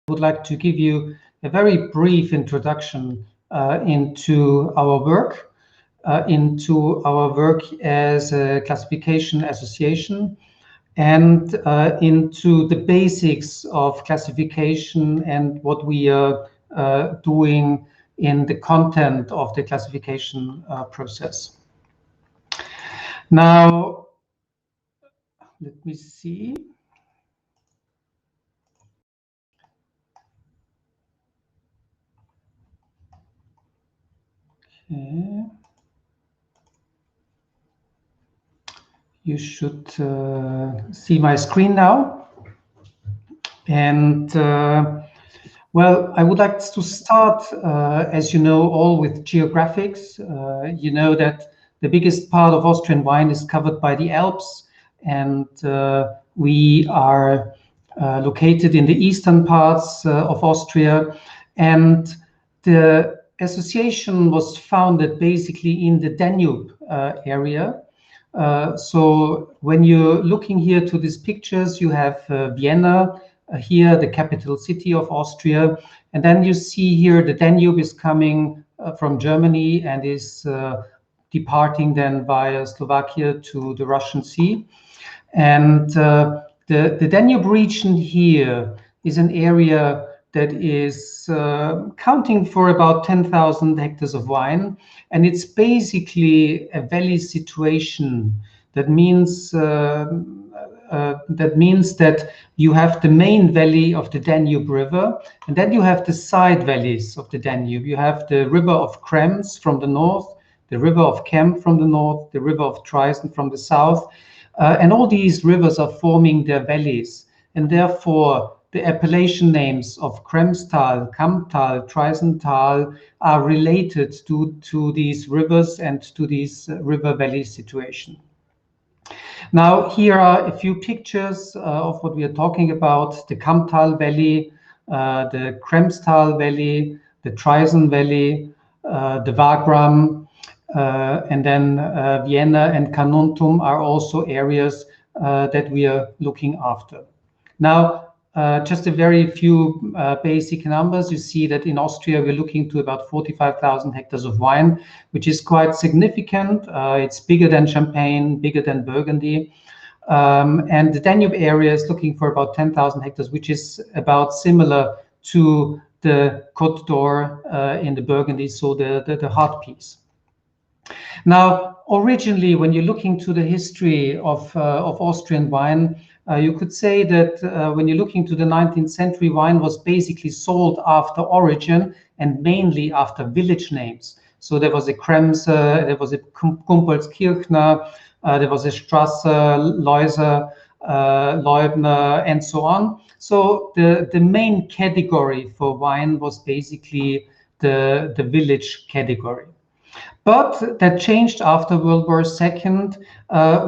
would like to give you a very brief introduction into our work as a classification association, and into the basics of classification and what we are doing in the content of the classification process. Now, let me see. Okay. You should see my screen now. And well, I would like to start, as you know, all with geographics. You know that the biggest part of Austrian wine is covered by the Alps, and we are located in the eastern parts of Austria. And the association was founded basically in the Danube area. So when you're looking here to these pictures, you have Vienna, here, the capital city of Austria. And then you see here the Danube is coming from Germany and is departing then via Slovakia to the Russian Sea. And the Danube region here is an area that is counting for about 10,000 hectares of wine. And it's basically a valley situation. That means that you have the main valley of the Danube River, and then you have the side valleys of the Danube. You have the river of Krems from the north, the river of Kemp from the north, the river of Triesen from the south, and all these rivers are forming their valleys, and therefore the appellation names of Kremstal, Kamptal, Triesental are related to these rivers and to these river valley situation. Now, here are a few pictures of what we are talking about: the Kamptal Valley, the Kremstal Valley, the Triesen Valley, the Wagram, and then Vienna and Carnuntum are also areas that we are looking after. Now, just a very few basic numbers. You see that in Austria, we're looking to about 45,000 hectares of wine, which is quite significant. It's bigger than Champagne, bigger than Burgundy. And the Danube area is looking for about 10,000 hectares, which is about similar to the Côte d'Or in the Burgundy, so the hard piece. Now, originally, when you're looking to the history of Austrian wine, you could say that when you're looking to the 19th century, wine was basically sold after origin and mainly after village names. So there was a Kremse, there was a Kumpelskirchner, there was a Strasse, Leuser, Leubner, and so on. So the main category for wine was basically the village category. But that changed after World War II,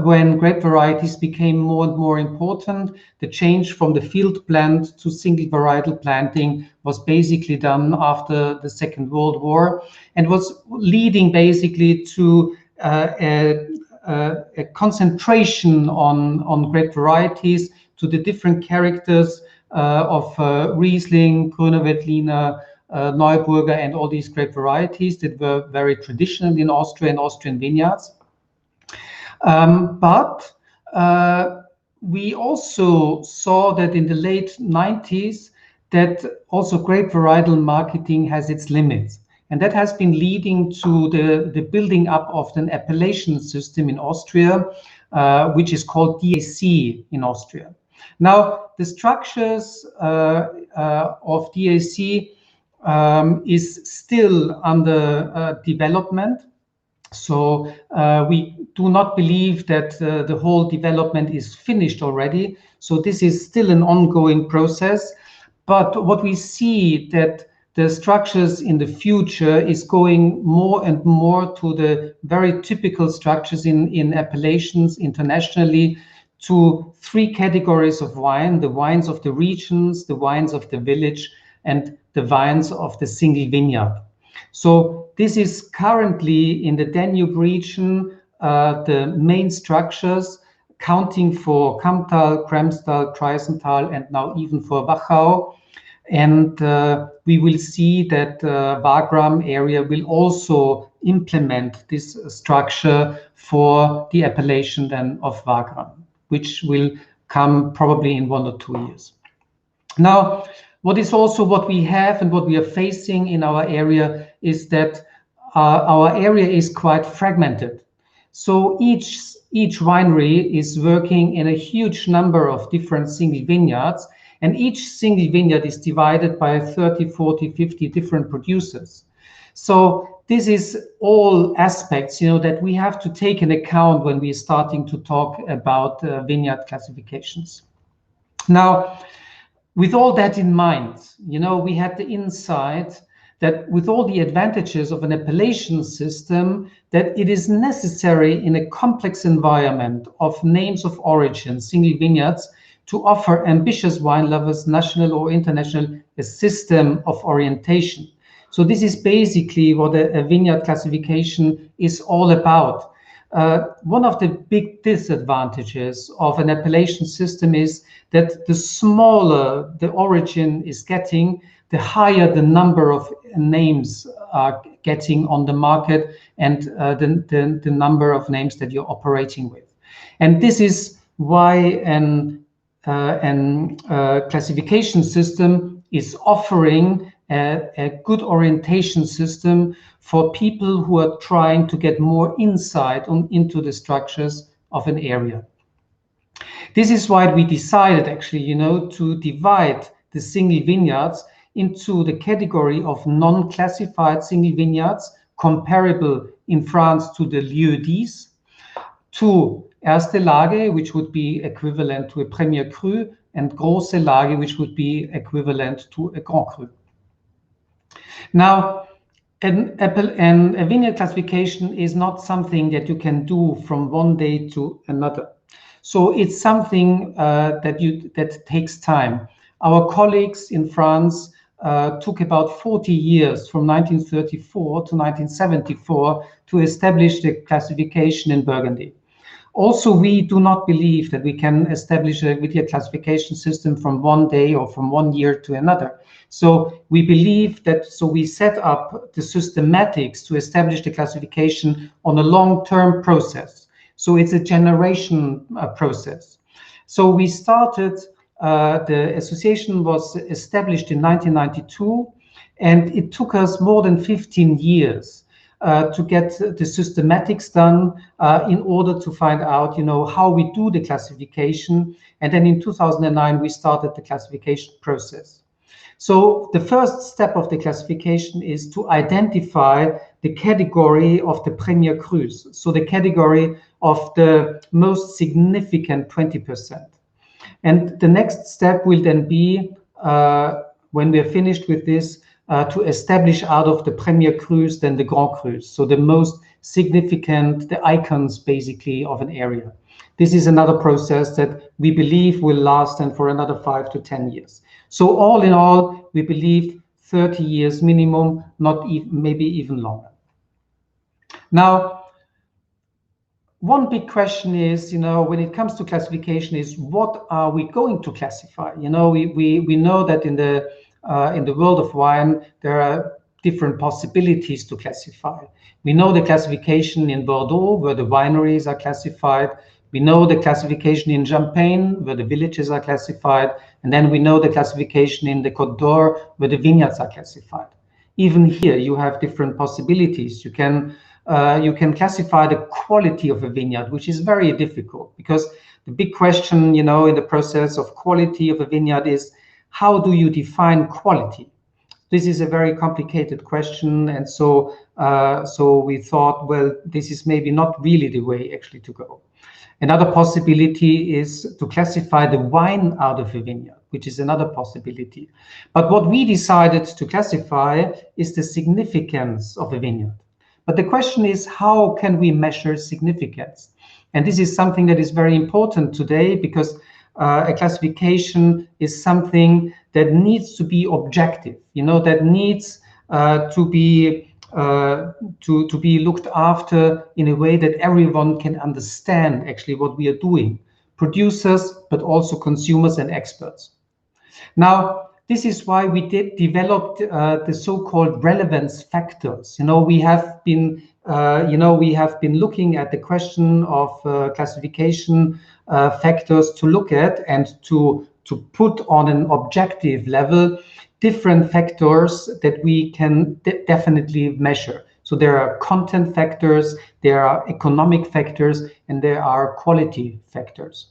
when grape varieties became more and more important. The change from the field plant to single varietal planting was basically done after the Second World War, and was leading basically to a concentration on grape varieties, to the different characters of Riesling, Grüner Veltliner, Neuburger, and all these grape varieties that were very traditional in Austria and Austrian vineyards. But we also saw that in the late 90s, that also grape varietal marketing has its limits. And that has been leading to the building up of an appellation system in Austria, which is called DAC in Austria. Now, the structures of DAC is still under development. So we do not believe that the whole development is finished already. So this is still an ongoing process. But what we see that the structures in the future is going more and more to the very typical structures in appellations internationally, to three categories of wine: the wines of the regions, the wines of the village, and the wines of the single vineyard. So this is currently in the Danube region, the main structures, counting for Kamptal, Kremstal, Triesental, and now even for Wachau. And we will see that Wagram area will also implement this structure for the appellation then of Wagram, which will come probably in 1 or 2 years. Now, what we have and what we are facing in our area is that our area is quite fragmented. So each winery is working in a huge number of different single vineyards, and each single vineyard is divided by 30, 40, 50 different producers. So this is all aspects, that we have to take into account when we're starting to talk about vineyard classifications. Now, with all that in mind, we had the insight that with all the advantages of an appellation system, that it is necessary in a complex environment of names of origin, single vineyards, to offer ambitious wine lovers, national or international, a system of orientation. So this is basically what a vineyard classification is all about. One of the big disadvantages of an appellation system is that the smaller the origin is getting, the higher the number of names are getting on the market, and the number of names that you're operating with. And this is why an classification system is offering a good orientation system for people who are trying to get more insight into the structures of an area. This is why we decided actually, to divide the single vineyards into the category of non-classified single vineyards, comparable in France to the lieux-dits, to Erste Lage, which would be equivalent to a Premier Cru, and Große Lage, which would be equivalent to a Grand Cru. Now, a vineyard classification is not something that you can do from one day to another. So it's something that takes time. Our colleagues in France took about 40 years, from 1934 to 1974, to establish the classification in Burgundy. Also, we do not believe that we can establish a vineyard classification system from one day or from 1 year to another. So we believe that, we set up the systematics to establish the classification on a long-term process. So it's a generation process. So we started, the association was established in 1992, and it took us more than 15 years to get the systematics done in order to find out, how we do the classification. And then in 2009, we started the classification process. So the first step of the classification is to identify the category of the Premier Crus, so the category of the most significant 20%. And the next step will then be, when we are finished with this, to establish out of the Premier Crus then the Grand Crus, so the most significant, the icons basically of an area. This is another process that we believe will last then for another 5 to 10 years. So all in all, we believe 30 years minimum, maybe even longer. Now, one big question is, when it comes to classification, is what are we going to classify? We know that in the world of wine, there are different possibilities to classify. We know the classification in Bordeaux, where the wineries are classified. We know the classification in Champagne, where the villages are classified. And then we know the classification in the Côte d'Or, where the vineyards are classified. Even here, you have different possibilities. You can classify the quality of a vineyard, which is very difficult, because the big question, in the process of quality of a vineyard is, how do you define quality? This is a very complicated question. And so we thought, well, this is maybe not really the way actually to go. Another possibility is to classify the wine out of a vineyard, which is another possibility. But what we decided to classify is the significance of a vineyard. But the question is, how can we measure significance? And this is something that is very important today, because a classification is something that needs to be objective, that needs to be looked after in a way that everyone can understand actually what we are doing, producers, but also consumers and experts. Now, this is why we developed the so-called relevance factors. We have been looking at the question of classification factors to look at and to put on an objective level different factors that we can definitely measure. So there are content factors, there are economic factors, and there are quality factors.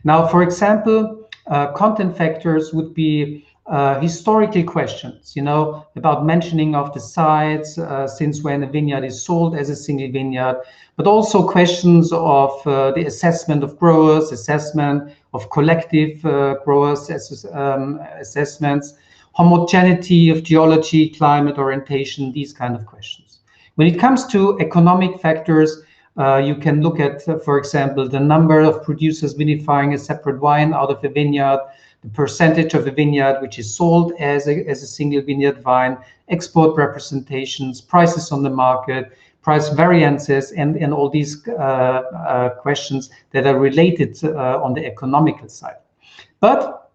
Now, for example, content factors would be historical questions, about mentioning of the sites, since when a vineyard is sold as a single vineyard, but also questions of the assessment of growers, assessment of collective growers, assessments, homogeneity of geology, climate orientation, these kind of questions. When it comes to economic factors, you can look at, for example, the number of producers vinifying a separate wine out of a vineyard, the percentage of a vineyard which is sold as a single vineyard vine, export representations, prices on the market, price variances, and all these questions that are related on the economical side. But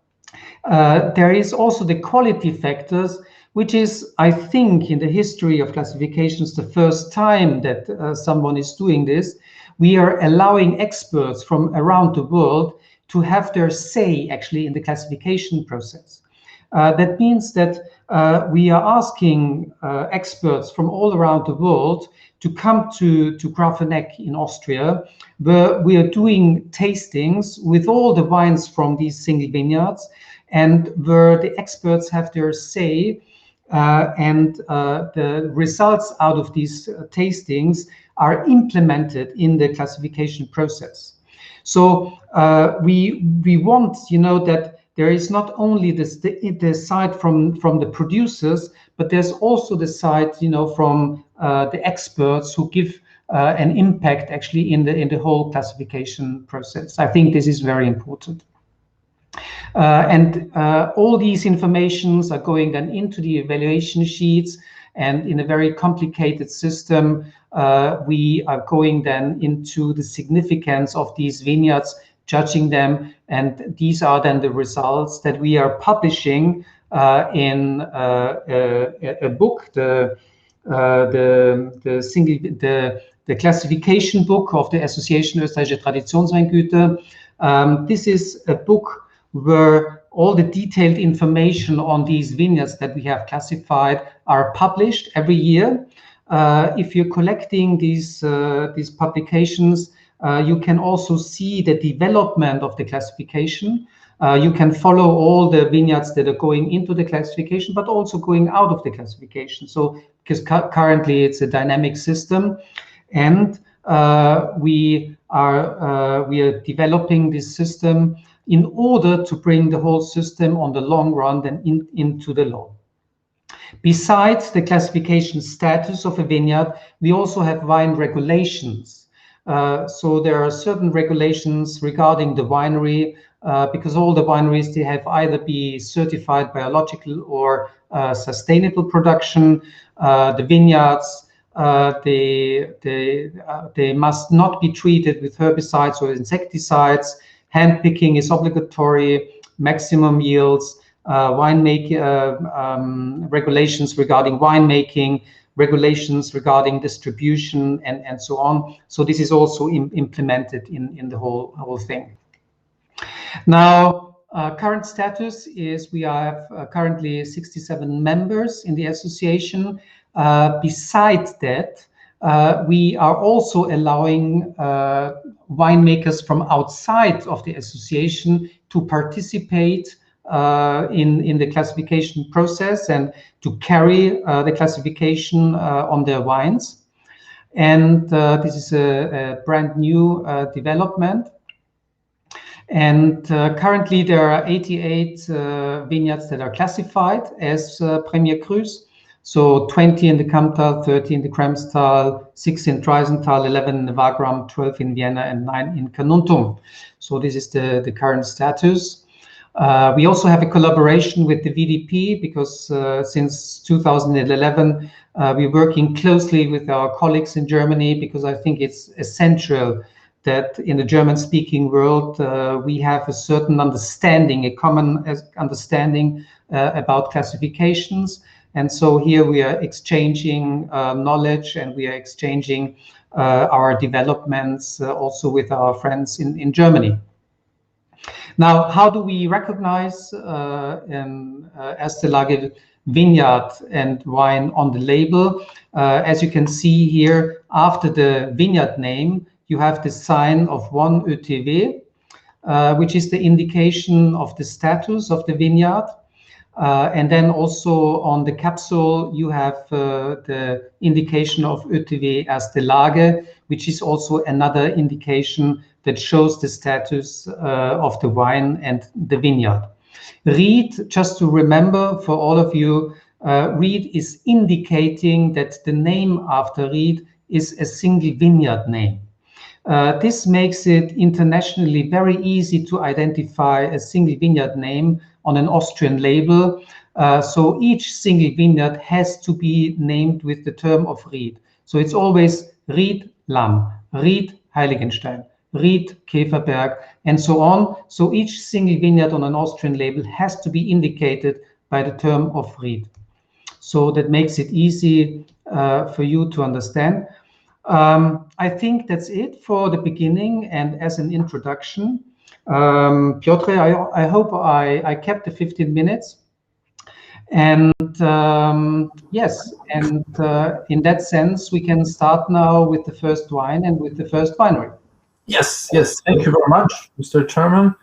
there is also the quality factors, which is, I think, in the history of classifications, the first time that someone is doing this. We are allowing experts from around the world to have their say actually in the classification process. That means that we are asking experts from all around the world to come to Grafenegg in Austria, where we are doing tastings with all the wines from these single vineyards, and where the experts have their say, and the results out of these tastings are implemented in the classification process. So we want, that there is not only the side from the producers, but there's also the side, from the experts who give an impact actually in the whole classification process. I think this is very important. And all these informations are going then into the evaluation sheets, and in a very complicated system, we are going then into the significance of these vineyards, judging them, and these are then the results that we are publishing in a book, the classification book of the Association Österreichische Traditionsweingüter. This is a book where all the detailed information on these vineyards that we have classified are published every year. If you're collecting these publications, you can also see the development of the classification. You can follow all the vineyards that are going into the classification, but also going out of the classification. So, because currently it's a dynamic system, and we are developing this system in order to bring the whole system on the long run then into the law. Besides the classification status of a vineyard, we also have wine regulations. So there are certain regulations regarding the winery, because all the wineries, they have either be certified biological or sustainable production. The vineyards, they must not be treated with herbicides or insecticides. Hand picking is obligatory, maximum yields, regulations regarding winemaking, regulations regarding distribution, and so on. So this is also implemented in the whole thing. Now, current status is we have currently 67 members in the association. Besides that, we are also allowing winemakers from outside of the association to participate in the classification process and to carry the classification on their wines. And this is a brand new development. And currently there are 88 vineyards that are classified as Premier Crus. So 20 in the Kammtal, 30 in the Kremstal, 6 in Traisental, 11 in the Wagram, 12 in Vienna, and 9 in Carnuntum. So this is the current status. We also have a collaboration with the VDP because since 2011, we're working closely with our colleagues in Germany because I think it's essential that in the German-speaking world, we have a certain understanding, a common understanding about classifications. And so here we are exchanging knowledge, and we are exchanging our developments also with our friends in Germany. Now, how do we recognize Erste Lage vineyard and wine on the label? As you can see here, after the vineyard name, you have the sign of 1 ÖTW, which is the indication of the status of the vineyard. And then also on the capsule, you have the indication of ÖTW Erste Lage, which is also another indication that shows the status of the wine and the vineyard. Ried, just to remember for all of you, Ried is indicating that the name after Ried is a single vineyard name. This makes it internationally very easy to identify a single vineyard name on an Austrian label. So each single vineyard has to be named with the term of Ried. So it's always Ried Lamm, Ried Heiligenstein, Ried Käferberg, and so on. So each single vineyard on an Austrian label has to be indicated by the term of Ried. So that makes it easy for you to understand. I think that's it for the beginning and as an introduction. Piotr, I hope I kept the 15 minutes. And yes, and in that sense, we can start now with the first wine and with the first winery. Yes, yes. Thank you very much, Mr. Chairman.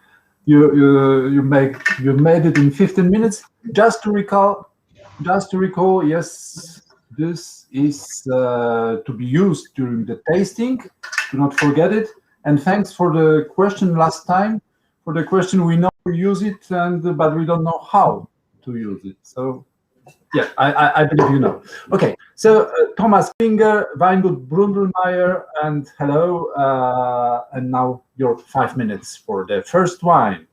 You made it in 15 minutes. Just to recall, yes, this is to be used during the tasting. Do not forget it. And thanks for the question last time. For the question, we know we use it, but we don't know how to use it. So, yeah, I believe you know. Okay, so Thomas Finger, Weingut Brundelmeier, and hello. And now your 5 minutes for the first wine.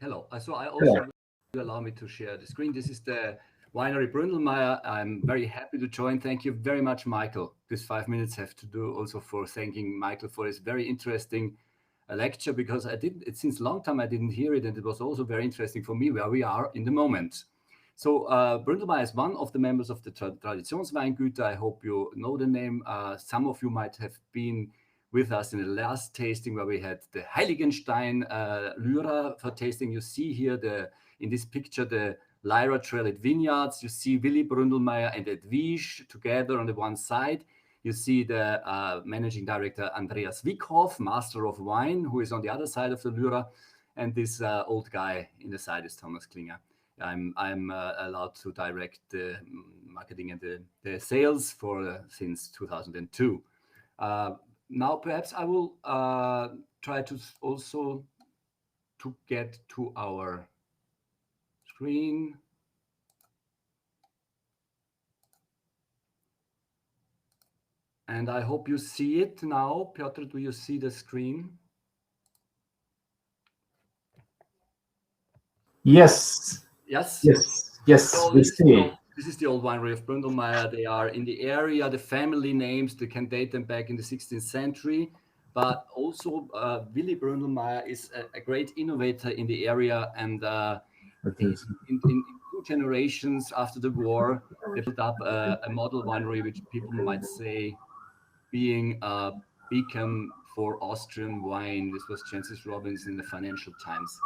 Hello. So I also allow me to share the screen. This is the Winery Brundelmeier. I'm very happy to join. Thank you very much, Michael. These 5 minutes have to do also for thanking Michael for his very interesting lecture, because since a long time I didn't hear it, and it was also very interesting for me where we are in the moment. So Brundelmeier is one of the members of the Traditionsweingüter. I hope you know the name. Some of you might have been with us in the last tasting where we had the Heiligenstein Lyra for tasting. You see here in this picture the Lyra Trellit Vineyards. You see Willy Brundelmeier and Edwige together on the one side. You see the managing director Andreas Wickhoff, master of wine, who is on the other side of the Lyra, and this old guy in the side is Thomas Klinger. I'm allowed to direct the marketing and the sales since 2002. Now perhaps I will try to also to get to our screen. And I hope you see it now. Piotr, do you see the screen? Yes. Yes? Yes. Yes, so we see. This is the old winery of Brundelmeier. They are in the area. The family names, they can date them back in the 16th century. But also Willy Brundelmeier is a great innovator in the area. And in 2 generations after the war, they built up a model winery, which people might say being a beacon for Austrian wine. This was Francis Robbins in the Financial Times.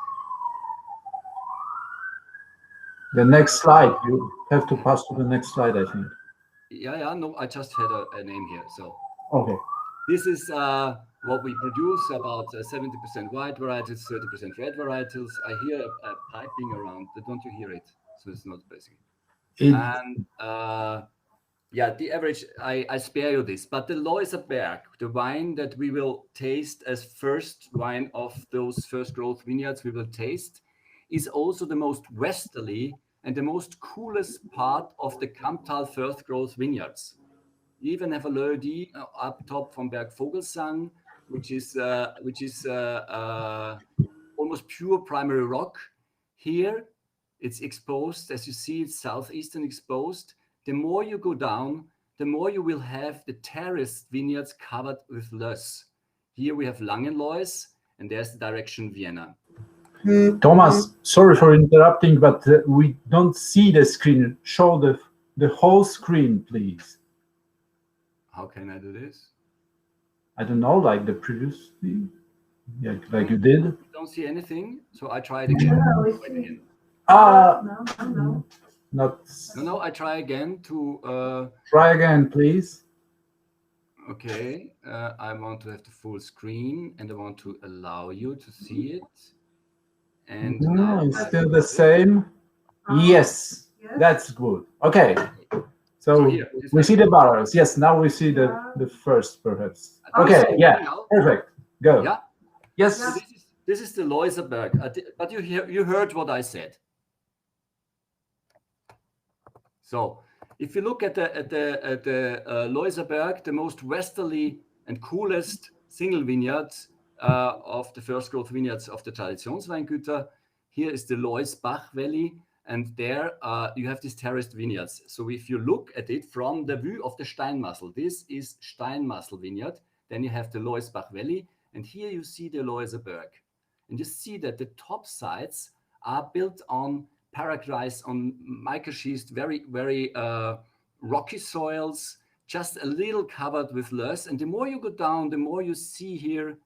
The next slide. You have to pass to the next slide, I think. Yeah. No, I just had a name here. So okay. This is what we produce, about 70% white varietals, 30% red varietals. I hear a piping around. Don't you hear it? So it's not basic. And yeah, the average, I spare you this, but the Loiserberg, the wine that we will taste as first wine of those first growth vineyards we will taste, is also the most westerly and the most coolest part of the Kamptal first growth vineyards. You even have a Lodi up top from Berg Vogelsang, which is almost pure primary rock. Here, it's exposed, as you see, it's southeastern exposed. The more you go down, the more you will have the terraced vineyards covered with loess. Here we have Langenlois, and there's the direction Vienna. Thomas, sorry for interrupting, but we don't see the screen. Show the whole screen, please. How can I do this? I don't know, like the previous, like you did. You don't see anything, so I try it again. No, I try again to... Try again, please. Okay, I want to have the full screen, and I want to allow you to see it. And now it's still the same. Yes, that's good. Okay, so here, we see the barrels. Yes, now we see the first, perhaps. Okay, yeah, perfect. Go. Yeah. Yes. So this is the Loiserberg, but you heard what I said. So if you look at the Loiserberg, the most westerly and coolest single vineyard of the first growth vineyards of the Traditionsweingüter, here is the Loisbach Valley, and there you have these terraced vineyards. So if you look at it from the view of the Steinmassel, this is Steinmassel vineyard, then you have the Loisbach Valley, and here you see the Loiserberg. And you see that the top sides are built on paracrize, on mica schist, very, very rocky soils, just a little covered with loess. And the more you go down, the more you see here,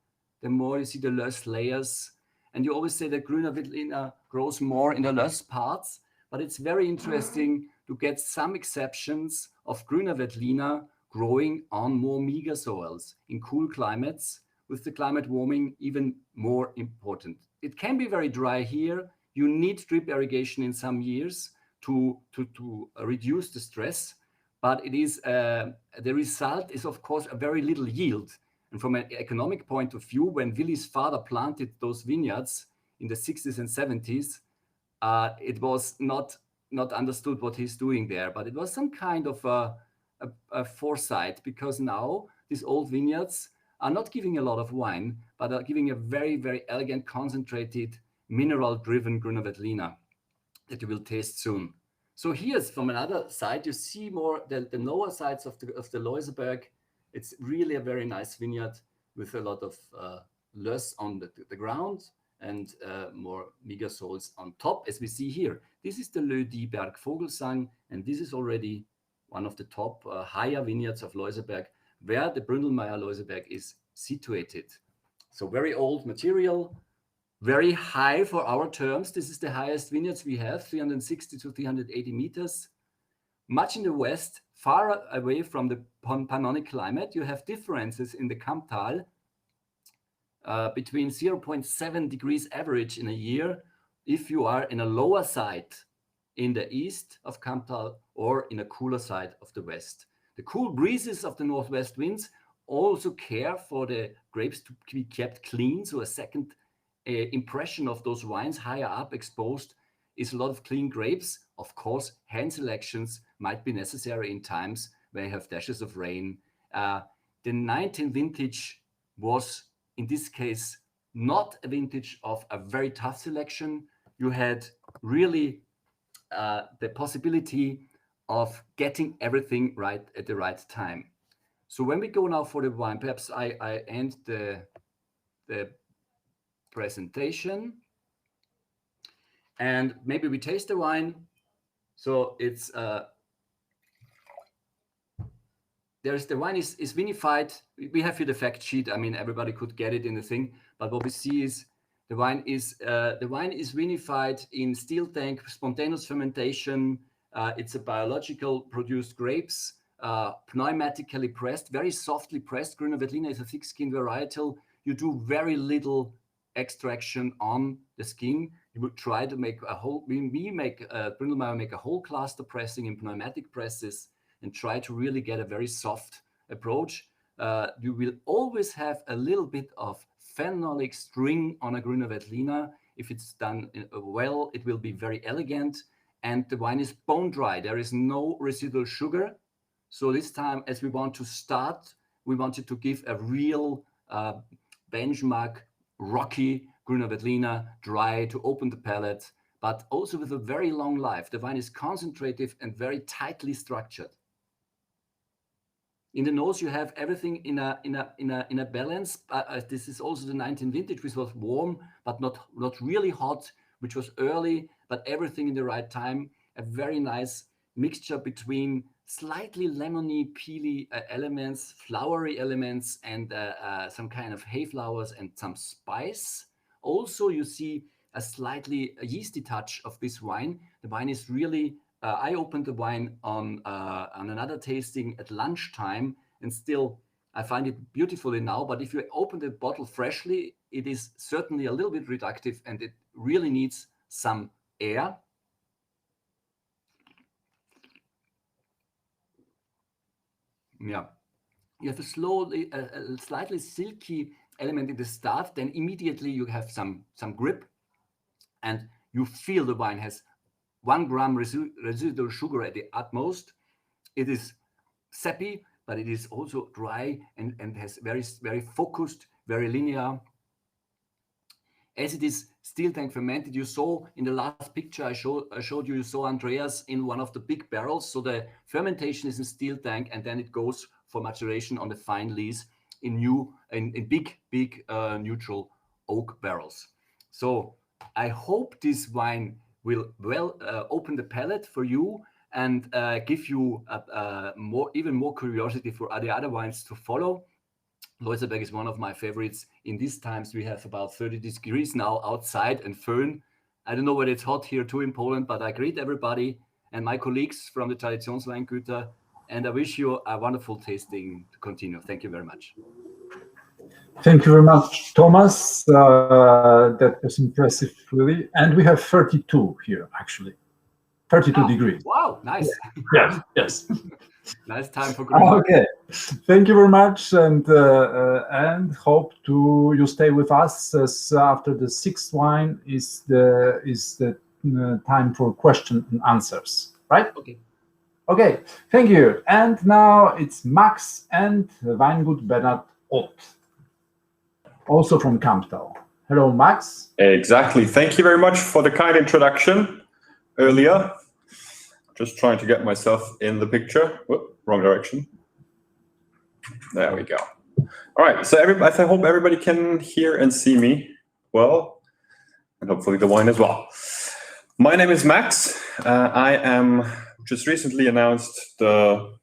the more you see the loess layers. And you always say that Grüner Veltliner grows more in the loess parts, but it's very interesting to get some exceptions of Grüner Veltliner growing on more meager soils in cool climates, with the climate warming even more important. It can be very dry here. You need drip irrigation in some years to reduce the stress, but it is the result is, of course, a very little yield. And from an economic point of view, when Willy's father planted those vineyards in the 60s and 70s, it was not understood what he's doing there, but it was some kind of a foresight, because now these old vineyards are not giving a lot of wine, but are giving a very, very elegant, concentrated, mineral-driven Grüner Veltliner that you will taste soon. So here's from another side, you see more the lower sides of the Loiserberg. It's really a very nice vineyard with a lot of loess on the ground and more meager soils on top, as we see here. This is the Lödi-Berg Vogelsang, and this is already one of the top higher vineyards of Loiserberg, where the Bründelmeier Loiserberg is situated. So very old material, very high for our terms. This is the highest vineyards we have, 360 to 380 meters. Much in the west, far away from the Pannonic climate, you have differences in the Kamptal between 0.7 degrees average in a year if you are in a lower side in the east of Kamptal or in a cooler side of the west. The cool breezes of the northwest winds also care for the grapes to be kept clean. So a second impression of those wines higher up exposed is a lot of clean grapes. Of course, hand selections might be necessary in times where you have dashes of rain. The 19 vintage was, in this case, not a vintage of a very tough selection. You had really the possibility of getting everything right at the right time. So when we go now for the wine, perhaps I end the presentation and maybe we taste the wine. So it's the wine is vinified. We have here the fact sheet. I mean, everybody could get it in the thing, but what we see is the wine is vinified in steel tank, spontaneous fermentation. It's a biological produced grapes, pneumatically pressed, very softly pressed. Grüner Veltliner is a thick-skinned varietal. You do very little extraction on the skin. You would try to make a whole. Bründelmeier make a whole cluster pressing in pneumatic presses and try to really get a very soft approach. You will always have a little bit of phenolic string on a Grüner Veltliner. If it's done well, it will be very elegant. And the wine is bone dry. There is no residual sugar. So this time, as we want to start, we wanted to give a real benchmark, rocky Grüner Veltliner, dry to open the palate, but also with a very long life. The wine is concentrative and very tightly structured. In the nose, you have everything in a balance. This is also the 19 vintage, which was warm, but not really hot, which was early, but everything in the right time. A very nice mixture between slightly lemony, peely elements, flowery elements, and some kind of hay flowers and some spice. Also, you see a slightly yeasty touch of this wine. The wine is really, I opened the wine on another tasting at lunchtime, and still I find it beautifully now. But if you open the bottle freshly, it is certainly a little bit reductive, and it really needs some air. Yeah, you have a slightly silky element in the start, then immediately you have some grip, and you feel the wine has 1 gram residual sugar at the utmost. It is sappy, but it is also dry and has very focused, very linear. As it is steel tank fermented, you saw in the last picture I showed you saw Andreas in one of the big barrels. So the fermentation is in steel tank, and then it goes for maturation on the fine lees in big neutral oak barrels. So I hope this wine will open the palate for you and give you even more curiosity for the other wines to follow. Leuserberg is one of my favorites. In these times, we have about 30 degrees now outside and föhn. I don't know whether it's hot here too in Poland, but I greet everybody and my colleagues from the Traditionsweingüter, and I wish you a wonderful tasting to continue. Thank you very much. Thank you very much, Thomas. That was impressive, really. And we have 32 here, actually. 32 degrees. Wow, nice. Yes. Nice time for green. Okay, thank you very much, and hope you stay with us, as after the 6th wine is the time for question and answers, right? Okay, thank you. And now it's Max and Weingut Bernhard Ott, also from Kamptal. Hello, Max. Exactly. Thank you very much for the kind introduction earlier. Just trying to get myself in the picture. Whoop, wrong direction. There we go. All right. So I hope everybody can hear and see me well, and hopefully the wine as well. My name is Max. I am just recently announced the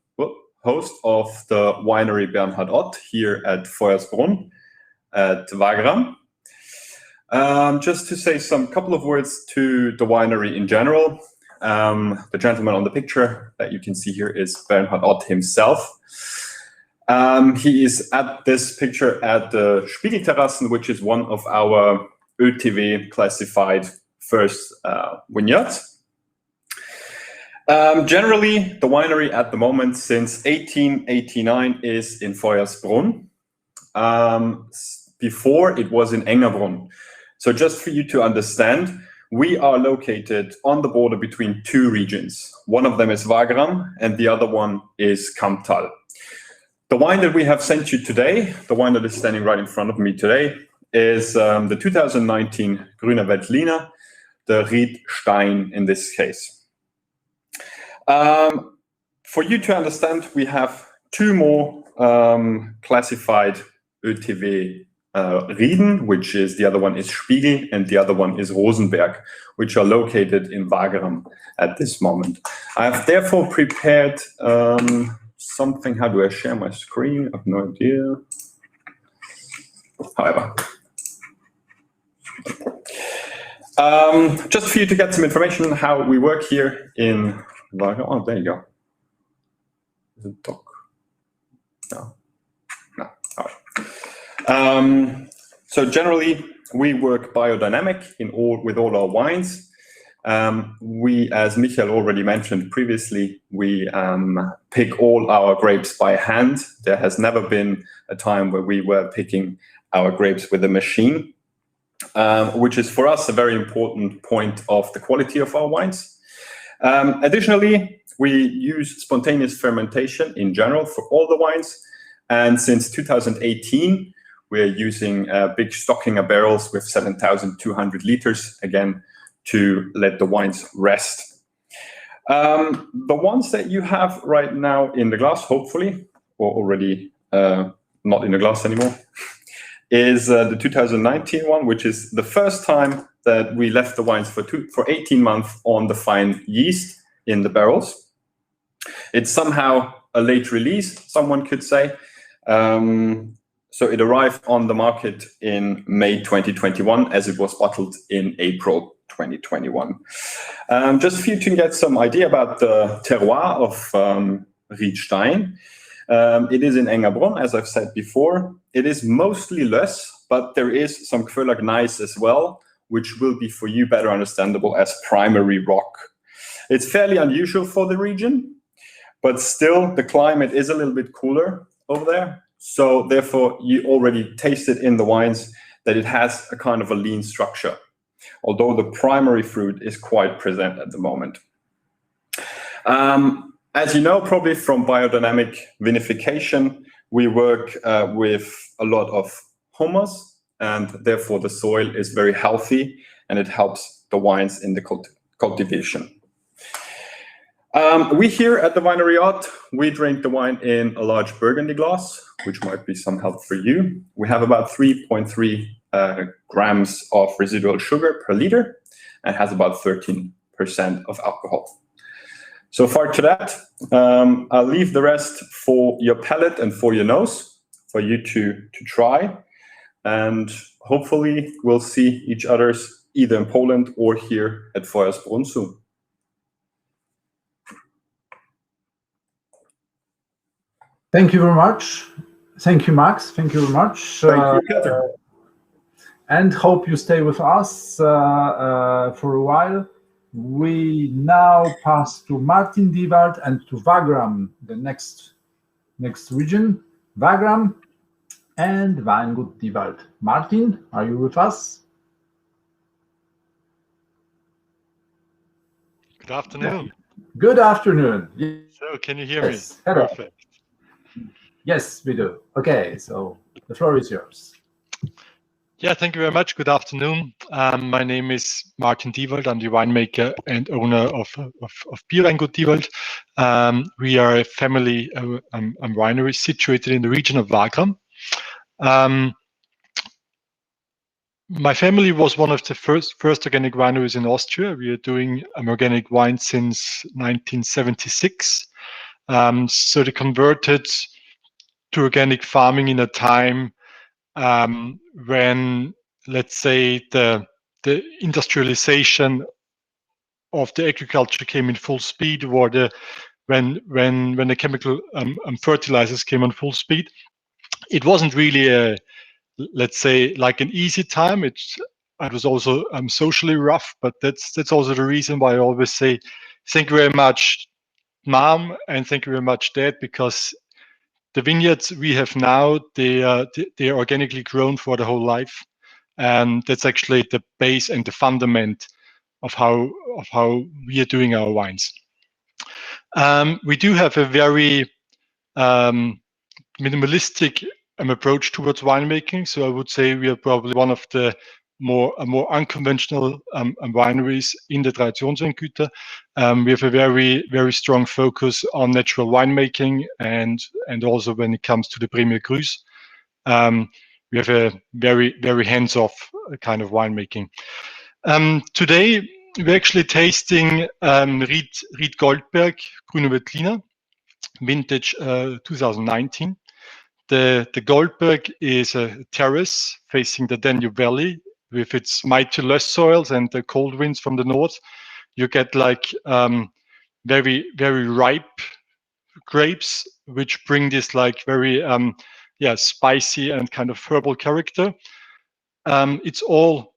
host of the winery Bernhard Ott here at Feuersbrunn at Wagram. Just to say some couple of words to the winery in general. The gentleman on the picture that you can see here is Bernhard Ott himself. He is at this picture at the Spiegelterrassen, which is one of our ÖTW classified first vineyards. Generally, the winery at the moment since 1889 is in Feuersbrunn. Before it was in Engerbrunn. So just for you to understand, we are located on the border between 2 regions. One of them is Wagram and the other one is Kamptal. The wine that we have sent you today, the wine that is standing right in front of me today, is the 2019 Grüner Veltliner, the Riedstein in this case. For you to understand, we have 2 more classified ÖTW Rieden, which is the other one is Spiegel, and the other one is Rosenberg, which are located in Wagram at this moment. I have therefore prepared something. How do I share my screen? I have no idea. However, just for you to get some information on how we work here in Wagram. Oh, there you go. Is it doc? No. All right. So generally, we work biodynamic with all our wines. We, as Michael already mentioned previously, we pick all our grapes by hand. There has never been a time where we were picking our grapes with a machine, which is for us a very important point of the quality of our wines. Additionally, we use spontaneous fermentation in general for all the wines. And since 2018, we're using big Stockinger barrels with 7,200 liters, again, to let the wines rest. The ones that you have right now in the glass, hopefully, or already not in a glass anymore, is the 2019 one, which is the first time that we left the wines for 18 months on the fine yeast in the barrels. It's somehow a late release, someone could say. So it arrived on the market in May 2021, as it was bottled in April 2021. Just for you to get some idea about the terroir of Riedstein. It is in Engerbrunn, as I've said before. It is mostly less, but there is some Quöller gneiss as well, which will be for you better understandable as primary rock. It's fairly unusual for the region, but still the climate is a little bit cooler over there. So therefore you already tasted in the wines that it has a kind of a lean structure, although the primary fruit is quite present at the moment. As you know, probably from biodynamic vinification, we work with a lot of humus, and therefore the soil is very healthy and it helps the wines in the cultivation. We here at the Winery Art, we drink the wine in a large Burgundy glass, which might be some help for you. We have about 3.3 grams of residual sugar per liter and has about 13% of alcohol. So far to that, I'll leave the rest for your palate and for your nose, for you to try. And hopefully we'll see each other's either in Poland or here at Feuersbrunn soon. Thank you very much. Thank you, Max. Thank you very much. Thank you, Peter. And hope you stay with us for a while. We now pass to Martin Diewald and to Wagram, the next region. Wagram and Weingut Diewald. Martin, are you with us? Good afternoon. Good afternoon. So can you hear me? Hello. Perfect. Yes, we do. Okay, so the floor is yours. Yeah, thank you very much. Good afternoon. My name is Martin Diewald. I'm the winemaker and owner of Beer Weingut Diewald. We are a family winery situated in the region of Wagram. My family was one of the first organic wineries in Austria. We are doing organic wine since 1976. So they converted to organic farming in a time when, let's say, the industrialization of the agriculture came in full speed, or when the chemical fertilizers came on full speed. It wasn't really let's say, like an easy time. It was also socially rough, but that's also the reason why I always say thank you very much, Mom, and thank you very much, Dad, because the vineyards we have now, they are organically grown for the whole life, and that's actually the base and the fundament of how we are doing our wines. We do have a very minimalistic approach towards winemaking, so I would say we are probably one of the more unconventional wineries in the Traditionsweingüter. We have a very strong focus on natural winemaking, and also when it comes to the Premier Crus, we have a very hands-off kind of winemaking. Today we're actually tasting Ried Goldberg Grüne Veltliner, vintage 2019. The Goldberg is a terrace facing the Danube Valley with its mighty lush soils and the cold winds from the north. You get like very ripe grapes, which bring this like very spicy and kind of herbal character. It's all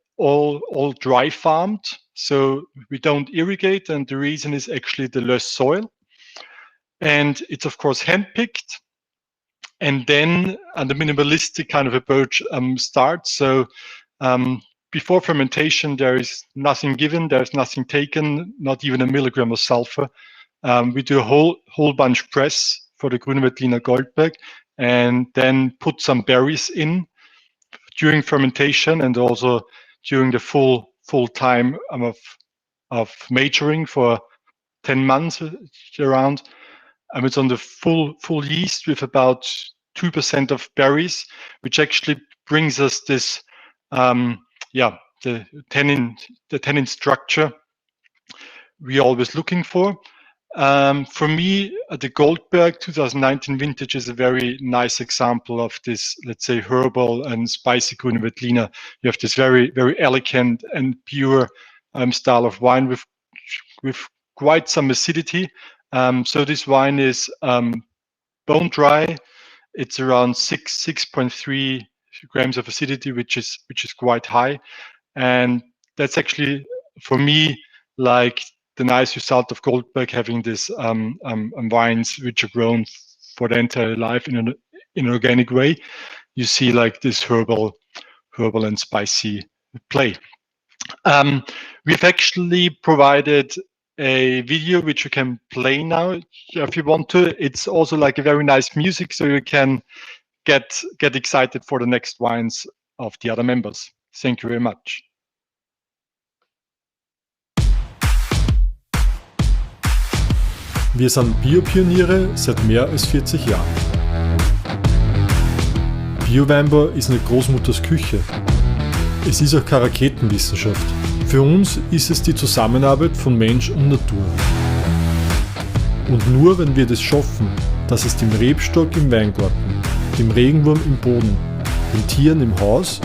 dry farmed, so we don't irrigate, and the reason is actually the lush soil. And it's of course hand-picked. And then the minimalistic kind of approach starts. So before fermentation, there is nothing given, there's nothing taken, not even a milligram of sulfur. We do a whole bunch press for the Grüne Veltliner Goldberg, and then put some berries in during fermentation and also during the full time of maturing for 10 months around. It's on the full yeast with about 2% of berries, which actually brings us this, the tannin structure we're always looking for. For me, the Goldberg 2019 vintage is a very nice example of this, let's say, herbal and spicy Grüne Veltliner. You have this very, very elegant and pure style of wine with quite some acidity. So this wine is bone dry. It's around 6.3 grams of acidity, which is quite high, and that's actually for me like the nice result of Goldberg having this wines which are grown for the entire life in an organic way. You see like this herbal and spicy play. We've actually provided a video which you can play now if you want to. It's also like a very nice music, so you can get excited for the next wines of the other members. Thank you very much. Wir sind Biopioniere seit mehr als 40 Jahren. Bio-Weinbau ist nicht Großmutters Küche. Es ist auch keine Raketenwissenschaft. Für uns ist es die Zusammenarbeit von Mensch und Natur. Und nur wenn wir das schaffen, dass es dem Rebstock im Weingarten, dem Regenwurm im Boden, den Tieren im Haus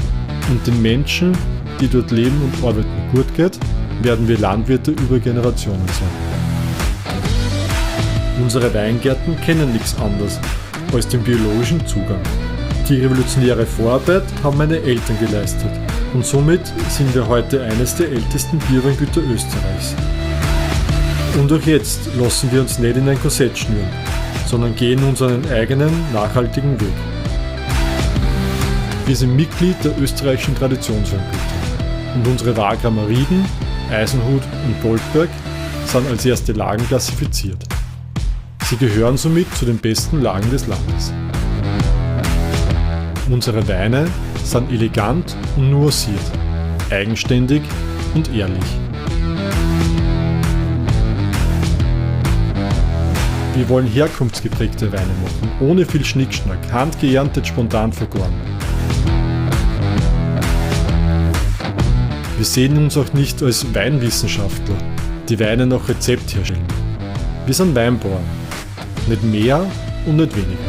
und den Menschen, die dort leben und arbeiten, gut geht, werden wir Landwirte über Generationen sein. Unsere Weingärten kennen nichts anderes als den biologischen Zugang. Die revolutionäre Vorarbeit haben meine Eltern geleistet und somit sind wir heute eines der ältesten Bierweingüter Österreichs. Und auch jetzt lassen wir uns nicht in ein Korsett schnüren, sondern gehen unseren eigenen, nachhaltigen Weg. Wir sind Mitglied der österreichischen Traditionsweingüter und unsere Wagramer Rieden, Eisenhut und Goldberg sind als erste Lagen klassifiziert. Sie gehören somit zu den besten Lagen des Landes. Unsere Weine sind elegant und nuanciert, eigenständig und ehrlich. Wir wollen herkunftsgeprägte Weine machen, ohne viel Schnickschnack, handgeerntet, spontan vergoren. Wir sehen uns auch nicht als Weinwissenschaftler, die Weine nach Rezept herstellen. Wir sind Weinbauern, nicht mehr und nicht weniger.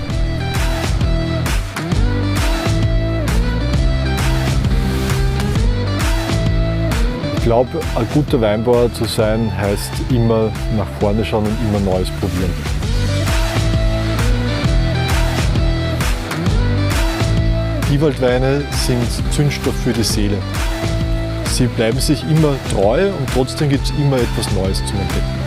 Ich glaube, ein guter Weinbauer zu sein, heißt immer nach vorne schauen und immer Neues probieren. Die Waldweine sind Zündstoff für die Seele. Sie bleiben sich immer treu und trotzdem gibt es immer etwas Neues zu entdecken.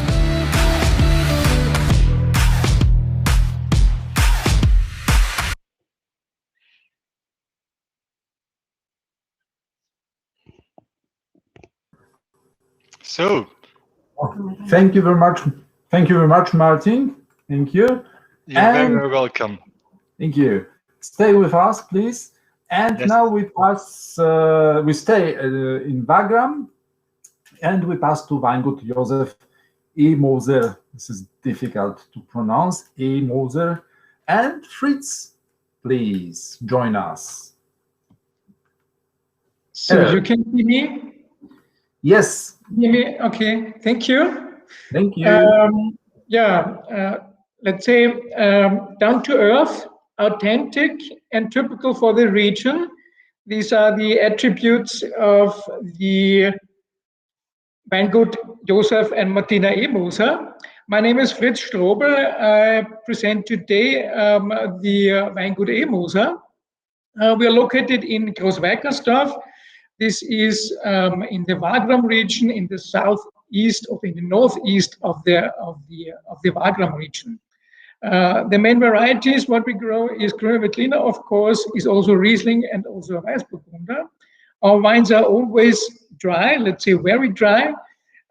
So, Thank you very much. Thank you very much, Martin. Thank you. you're very, very welcome. Thank you. Stay with us, please. And Yes. now we pass. We stay in Wagram, and we pass to Weingut Josef E. Moser. This is difficult to pronounce. E. Moser and Fritz. Please join us. So Hello. you can see me? Yes. Hear me? Okay, thank you. Thank you. Let's say down to earth, authentic, and typical for the region. These are the attributes of the Weingut Josef and Martina E. Moser. My name is Fritz Strobel. I present today the Weingut E. Moser. We are located in Großweikersdorf. This is in the Wagram region, in the southeast or in the northeast of the Wagram region. The main varieties what we grow is Grüne Veltliner, of course, is also Riesling and also Weißburgunder. Our wines are always dry, let's say very dry.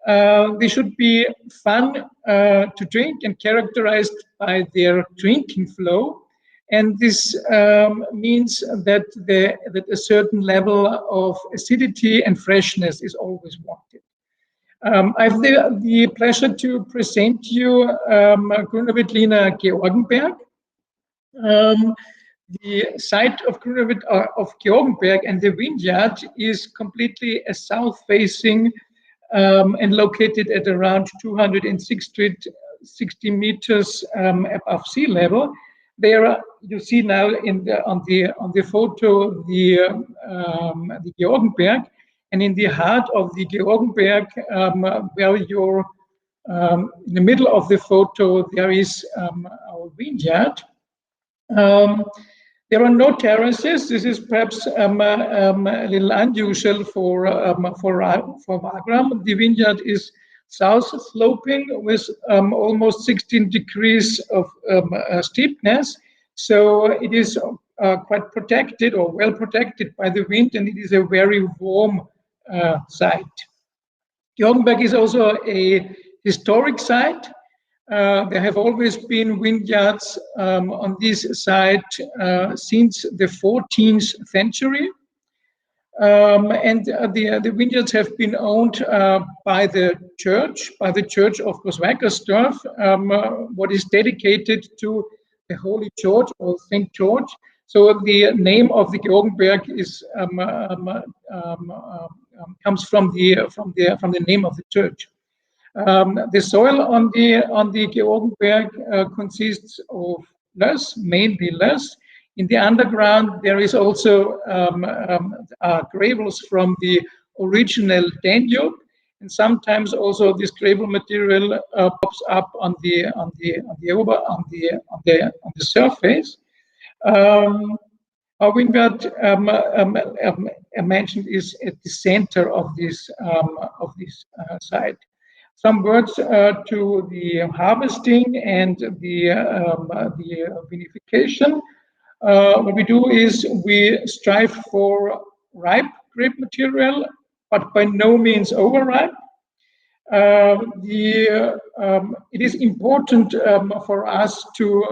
They should be fun to drink and characterized by their drinking flow. And this means that a certain level of acidity and freshness is always wanted. I have the pleasure to present you Grüner Veltliner Georgenberg. The site of Georgenberg and the vineyard is completely a south-facing and located at around 260 meters above sea level. There you see now on the photo the Georgenberg, and in the heart of the Georgenberg, where you're in the middle of the photo, there is our vineyard. There are no terraces. This is perhaps a little unusual for Wagram. The vineyard is south sloping with almost 16 degrees of steepness, so it is quite protected or well protected by the wind, and it is a very warm site. Georgenberg is also a historic site. There have always been vineyards on this site since the 14th century. And the vineyards have been owned by the church of Großwackersdorf, what is dedicated to the Holy George or Saint George. So the name of the Georgenberg is comes from the name of the church. The soil on the Georgenberg consists of loess, mainly loess. In the underground, there is also gravels from the original Danube, and sometimes also this gravel material pops up on the surface. Our vineyard, I mentioned, is at the center of this site. Some words to the harvesting and the vinification. What we do is we strive for ripe grape material, but by no means overripe. It is important for us to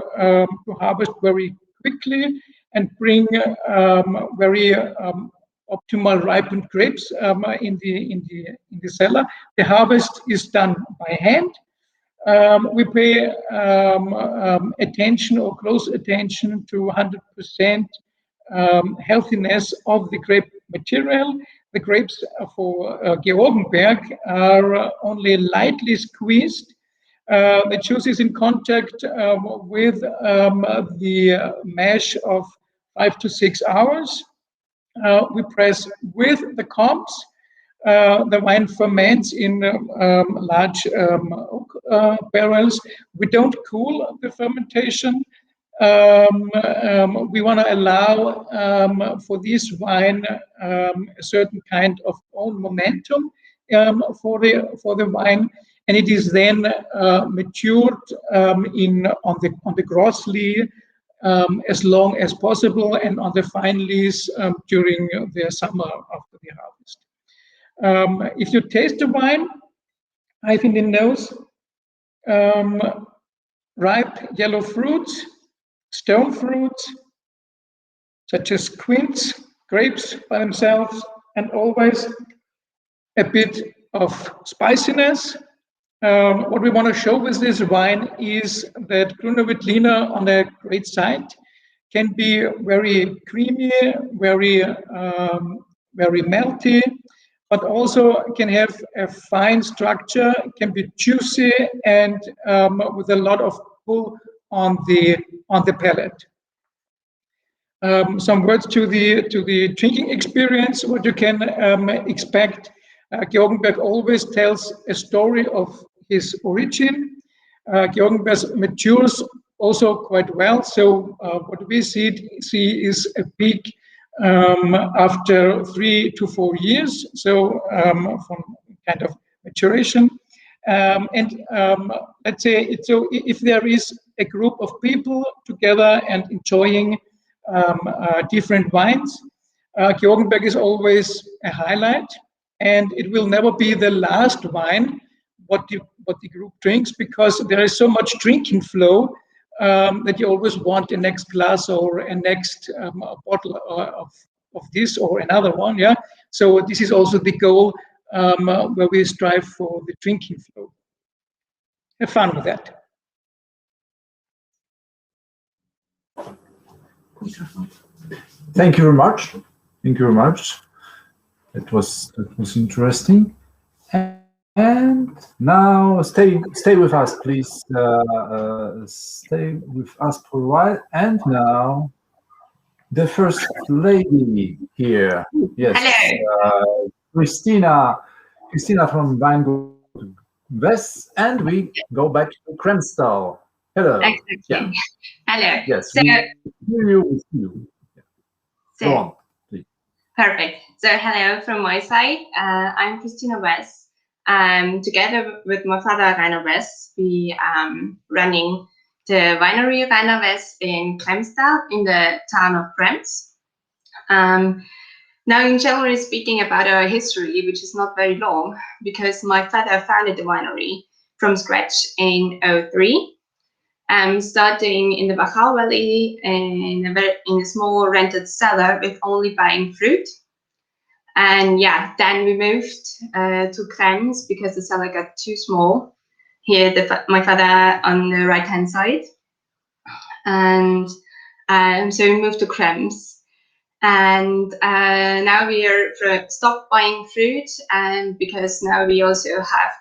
harvest very quickly and bring very optimal ripened grapes in the cellar. The harvest is done by hand. We pay attention or close attention to 100% healthiness of the grape material. The grapes for Georgenberg are only lightly squeezed. The juice is in contact with the mash of 5 to 6 hours. We press with the comps. The wine ferments in large oak barrels. We don't cool the fermentation. We want to allow for this wine a certain kind of own momentum for the wine, and it is then matured on the gross lees as long as possible, and on the fine lees during the summer after the harvest. If you taste the wine, I think it knows ripe yellow fruits, stone fruits, such as quince, grapes by themselves, and always a bit of spiciness. What we want to show with this wine is that Grüner Veltliner on a great site can be very creamy, very melty, but also can have a fine structure, can be juicy, and with a lot of pull on the palate. Some words to the drinking experience. What you can expect. Georgenberg always tells a story of his origin. Georgenberg matures also quite well. So what we see is a peak after 3 to 4 years. So from kind of maturation. Let's say so if there is a group of people together and enjoying different wines, Georgenberg is always a highlight. And it will never be the last wine what the group drinks, because there is so much drinking flow that you always want a next glass or a next bottle of this or another one. Yeah. So this is also the goal where we strive for the drinking flow. Have fun with that. Thank you very much. Thank you very much. That was interesting. And now stay with us, please. Stay with us for a while. And now the first lady here. Yes, Christina from Weingut West, and we go back to Kremstal. Hello. Exactly. Yeah. Hello. Yes. So, we see you. Go on, please. Perfect. So hello from my side. I'm Christina West. Together with my father Rainer West, we running the winery Rainer West in Kremstal in the town of Krems. Now, in generally speaking about our history, which is not very long, because my father founded the winery from scratch in 2003. Starting in the Wachau Valley in a small rented cellar with only buying fruit. And yeah, then we moved to Krems because the cellar got too small. Here, my father on the right-hand side. And so we moved to Krems. And now we are stopped buying fruit, and because now we also have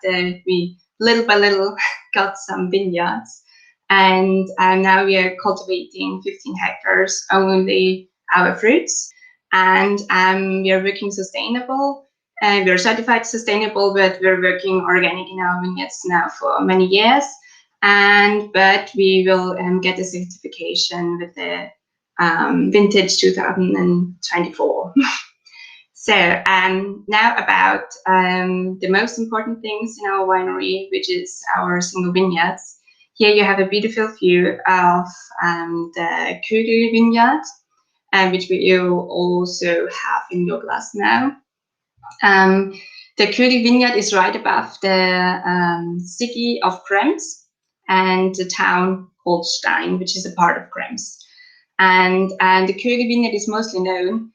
we little by little got some vineyards. And now we are cultivating 15 hectares only our fruits, and we are working sustainable. We are certified sustainable, but we're working organic in our vineyards now for many years. But we will get a certification with the vintage 2024. So now about the most important things in our winery, which is our single vineyards. Here you have a beautiful view of the Kugel vineyard, which you also have in your glass now. The Kugel vineyard is right above the city of Krems and the town called Stein, which is a part of Krems. And the Kugel vineyard is mostly known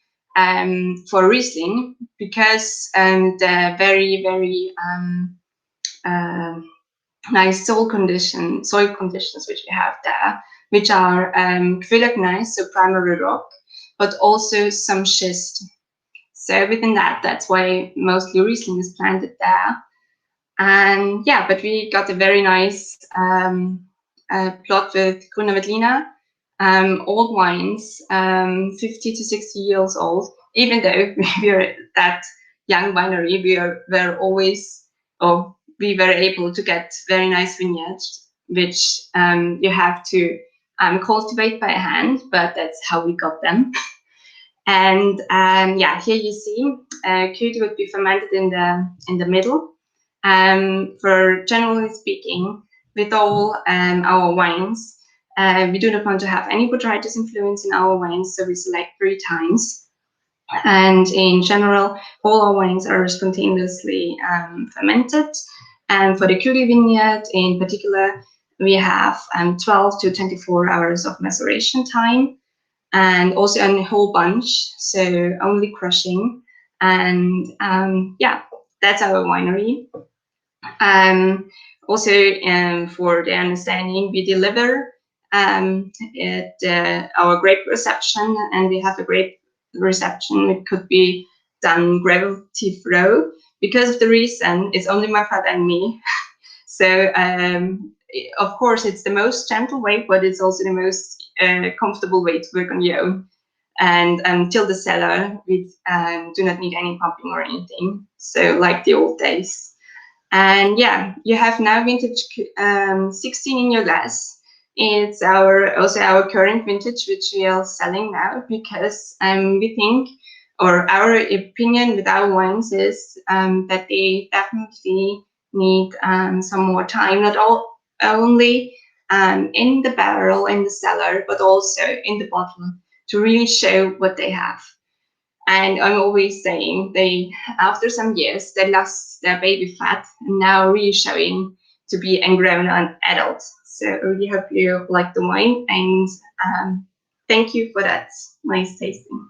for Riesling because the very, very nice soil conditions which we have there, which are quillignite, so primary rock, but also some schist. So within that's why mostly Riesling is planted there. And yeah, but we got a very nice plot with Grüner Veltliner, old wines, 50 to 60 years old. Even though we are that young winery, we were able to get very nice vineyards, which you have to cultivate by hand, but that's how we got them. And yeah, here you see Kugel would be fermented in the middle. For generally speaking, with all our wines, we do not want to have any botrytis influence in our wines, so we select 3 times. And in general, all our wines are spontaneously fermented. And for the Kugel vineyard in particular, we have 12 to 24 hours of maceration time, and also a whole bunch, so only crushing. And yeah, that's our winery. Also, for the understanding, we deliver at our grape reception, and we have a grape reception. It could be done gravity flow. Because of the reason, it's only my father and me. So of course, it's the most gentle way, but it's also the most comfortable way to work on your own. And until the cellar, we do not need any pumping or anything. So like the old days. And yeah, you have now vintage 16 in your glass. It's also our current vintage, which we are selling now, because we think, or our opinion with our wines is that they definitely need some more time, not only in the barrel, in the cellar, but also in the bottle, to really show what they have. And I'm always saying after some years, they lost their baby fat and now really showing to be a grown adults. So I really hope you like the wine, and thank you for that nice tasting.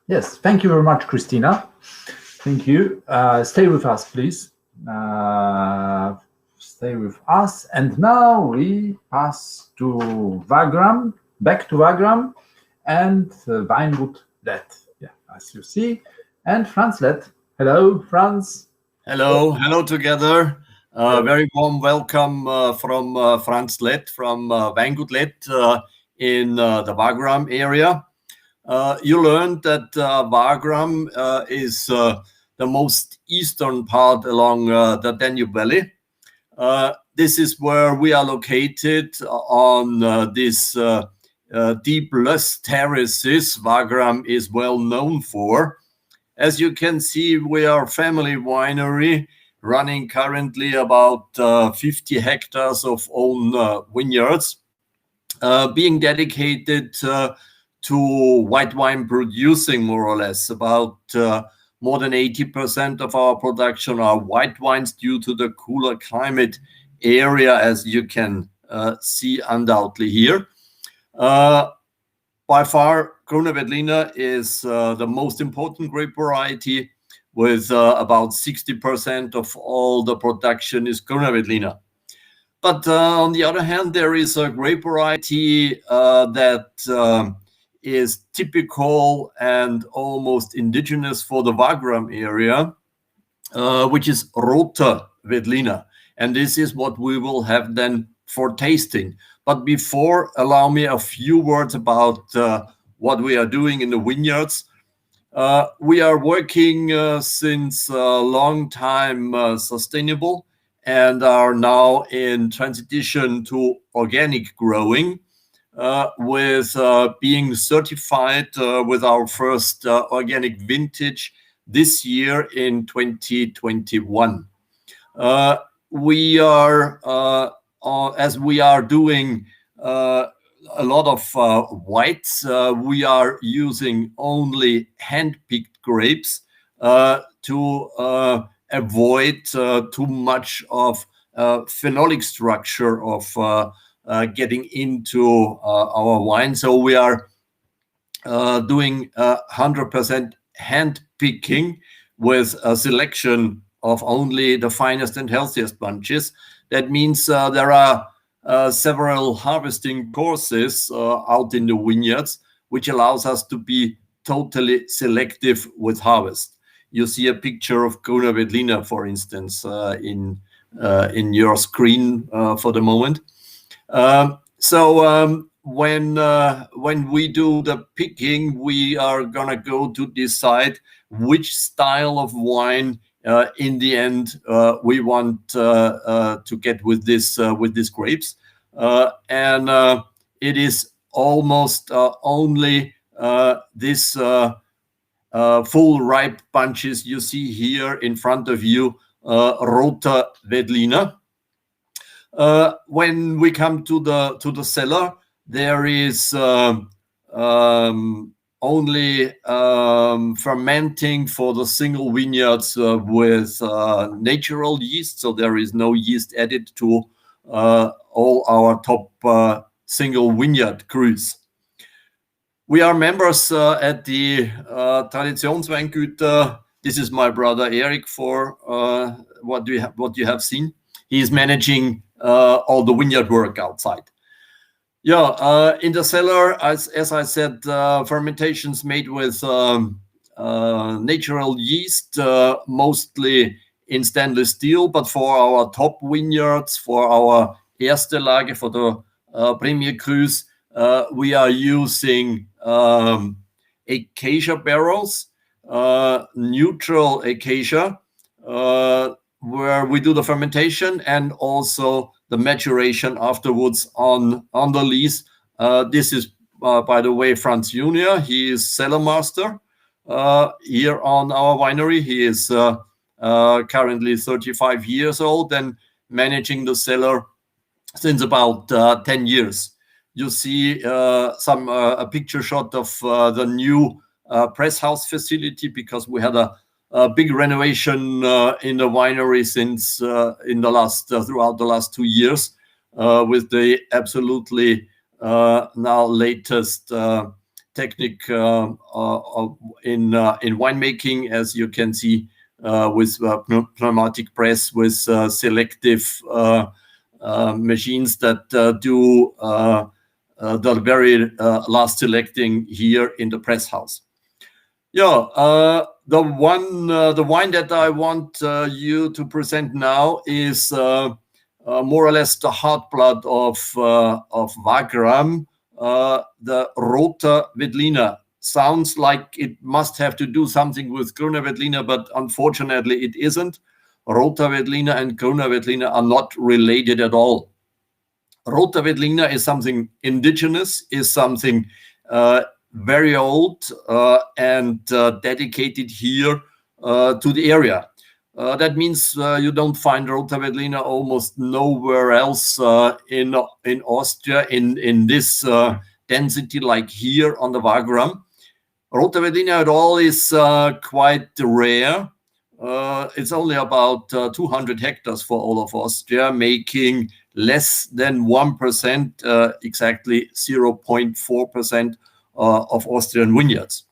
Yes, thank you very much, Christina. Thank you. Stay with us, please. Stay with us. And now we pass to Wagram, back to Wagram, and Weingut Lett. Yeah, as you see. And Franz Lett. Hello, Franz. Hello together. Very warm welcome from Franz Lett from Weingut Lett in the Wagram area. You learned that Wagram is the most eastern part along the Danube Valley. This is where we are located on these deep lush terraces Wagram is well known for. As you can see, we are a family winery running currently about 50 hectares of own vineyards, being dedicated to white wine producing, more or less. About more than 80% of our production are white wines due to the cooler climate area, as you can see undoubtedly here. By far, Gruner Veltliner is the most important grape variety, with about 60% of all the production is Gruner Veltliner. But on the other hand, there is a grape variety that is typical and almost indigenous for the Wagram area, which is Roter Veltliner. And this is what we will have then for tasting. But before, allow me a few words about what we are doing in the vineyards. We are working since a long time sustainable and are now in transition to organic growing, with being certified with our first organic vintage this year in 2021. We are as we are doing a lot of whites, we are using only hand-picked grapes to avoid too much of phenolic structure of getting into our wine. So we are doing 100% hand picking with a selection of only the finest and healthiest bunches. That means there are several harvesting courses out in the vineyards, which allows us to be totally selective with harvest. You see a picture of Gruner Veltliner, for instance, in your screen for the moment. When we do the picking, we are gonna go to decide which style of wine in the end we want to get with these grapes, and it is almost only this full ripe bunches you see here in front of you, Roter Veltliner. When we come to the cellar, there is only fermenting for the single vineyards with natural yeast, so there is no yeast added to all our top single vineyard crus. We are members at the Traditionsweingüter. This is my brother Eric, for what you have seen. He is managing all the vineyard work outside. Yeah, in the cellar, as I said, fermentations made with natural yeast, mostly in stainless steel. But for our top vineyards, for our Erste Lage, for the Premier Crus, we are using acacia barrels, neutral acacia, where we do the fermentation and also the maturation afterwards on the lees. This is, by the way, Franz Junior. He is cellar master here on our winery. He is currently 35 years old and managing the cellar since about 10 years. You see a picture shot of the new press house facility, because we had a big renovation in the winery since throughout the last 2 years, with the absolutely now latest technique in winemaking, as you can see, with pneumatic press, with selective machines that do the very last selecting here in the press house. Yeah, the wine that I want you to present now is more or less the heartblood of Wagram, the Roter Veltliner. Sounds like it must have to do something with Grüner Veltliner, but unfortunately it isn't. Roter Veltliner and Grüner Veltliner are not related at all. Roter Veltliner is something indigenous, is something very old and dedicated here to the area. That means you don't find Roter Veltliner almost nowhere else in Austria in this density like here on the Wagram. Roter Veltliner at all is quite rare. It's only about 200 hectares for all of Austria, making less than 1%, exactly 0.4% of Austrian vineyards.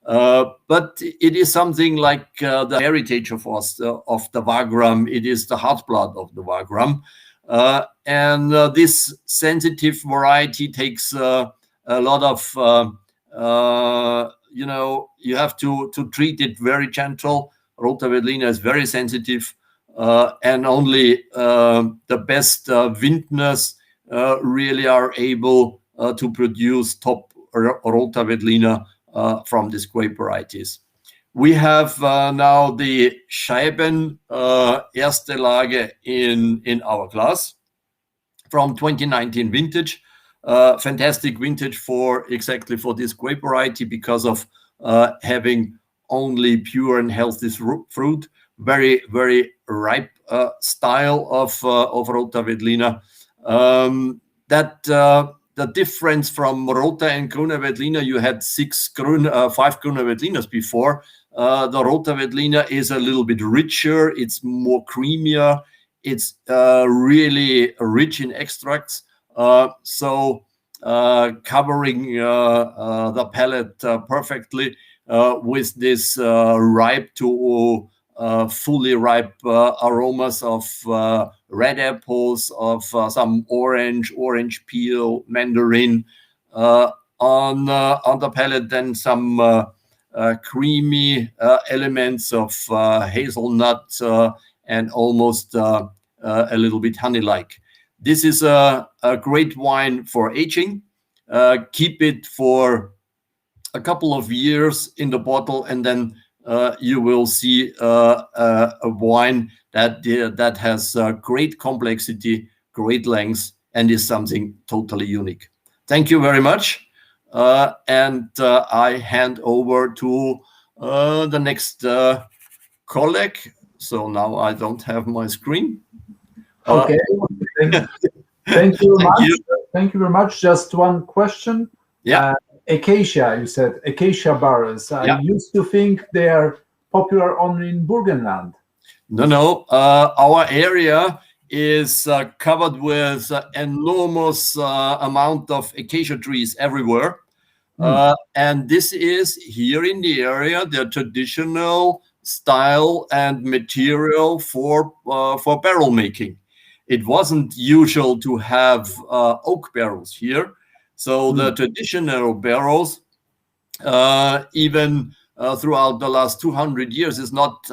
But it is something like the heritage of the Wagram. It is the heartblood of the Wagram. And this sensitive variety takes a lot of, you have to treat it very gentle. Roter Veltliner is very sensitive, and only the best vintners really are able to produce top Roter Veltliner from these grape varieties. We have now the Scheiben Erste Lage in our glass from 2019 vintage. Fantastic vintage for exactly for this grape variety because of having only pure and healthy fruit. Very, very ripe style of Roter Veltliner. The difference from Roter and Grüner Veltliner, you had 5 Grüner Veltliners before. The Roter Veltliner is a little bit richer. It's more creamier. It's really rich in extracts. So covering the palate perfectly with this ripe to fully ripe aromas of red apples, of some orange peel, mandarin on the palate, then some creamy elements of hazelnut and almost a little bit honey-like. This is a great wine for aging. Keep it for a couple of years in the bottle, and then you will see a wine that has great complexity, great length, and is something totally unique. Thank you very much. And I hand over to the next colleague. So now I don't have my screen. Okay. Thank you very much. Thank you very much. Just one question. Yeah. Acacia, you said acacia barrels. I used to think they are popular only in Burgenland. No. Our area is covered with enormous amount of acacia trees everywhere. And this is here in the area the traditional style and material for barrel making. It wasn't usual to have oak barrels here. So the traditional barrels, even throughout the last 200 years, is not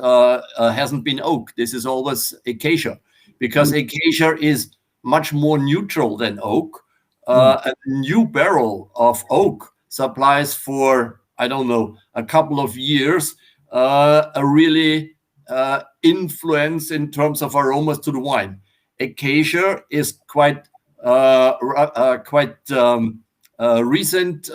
hasn't been oak. This is always acacia, because acacia is much more neutral than oak. A new barrel of oak supplies for, I don't know, a couple of years, a really influence in terms of aromas to the wine. Acacia is quite recent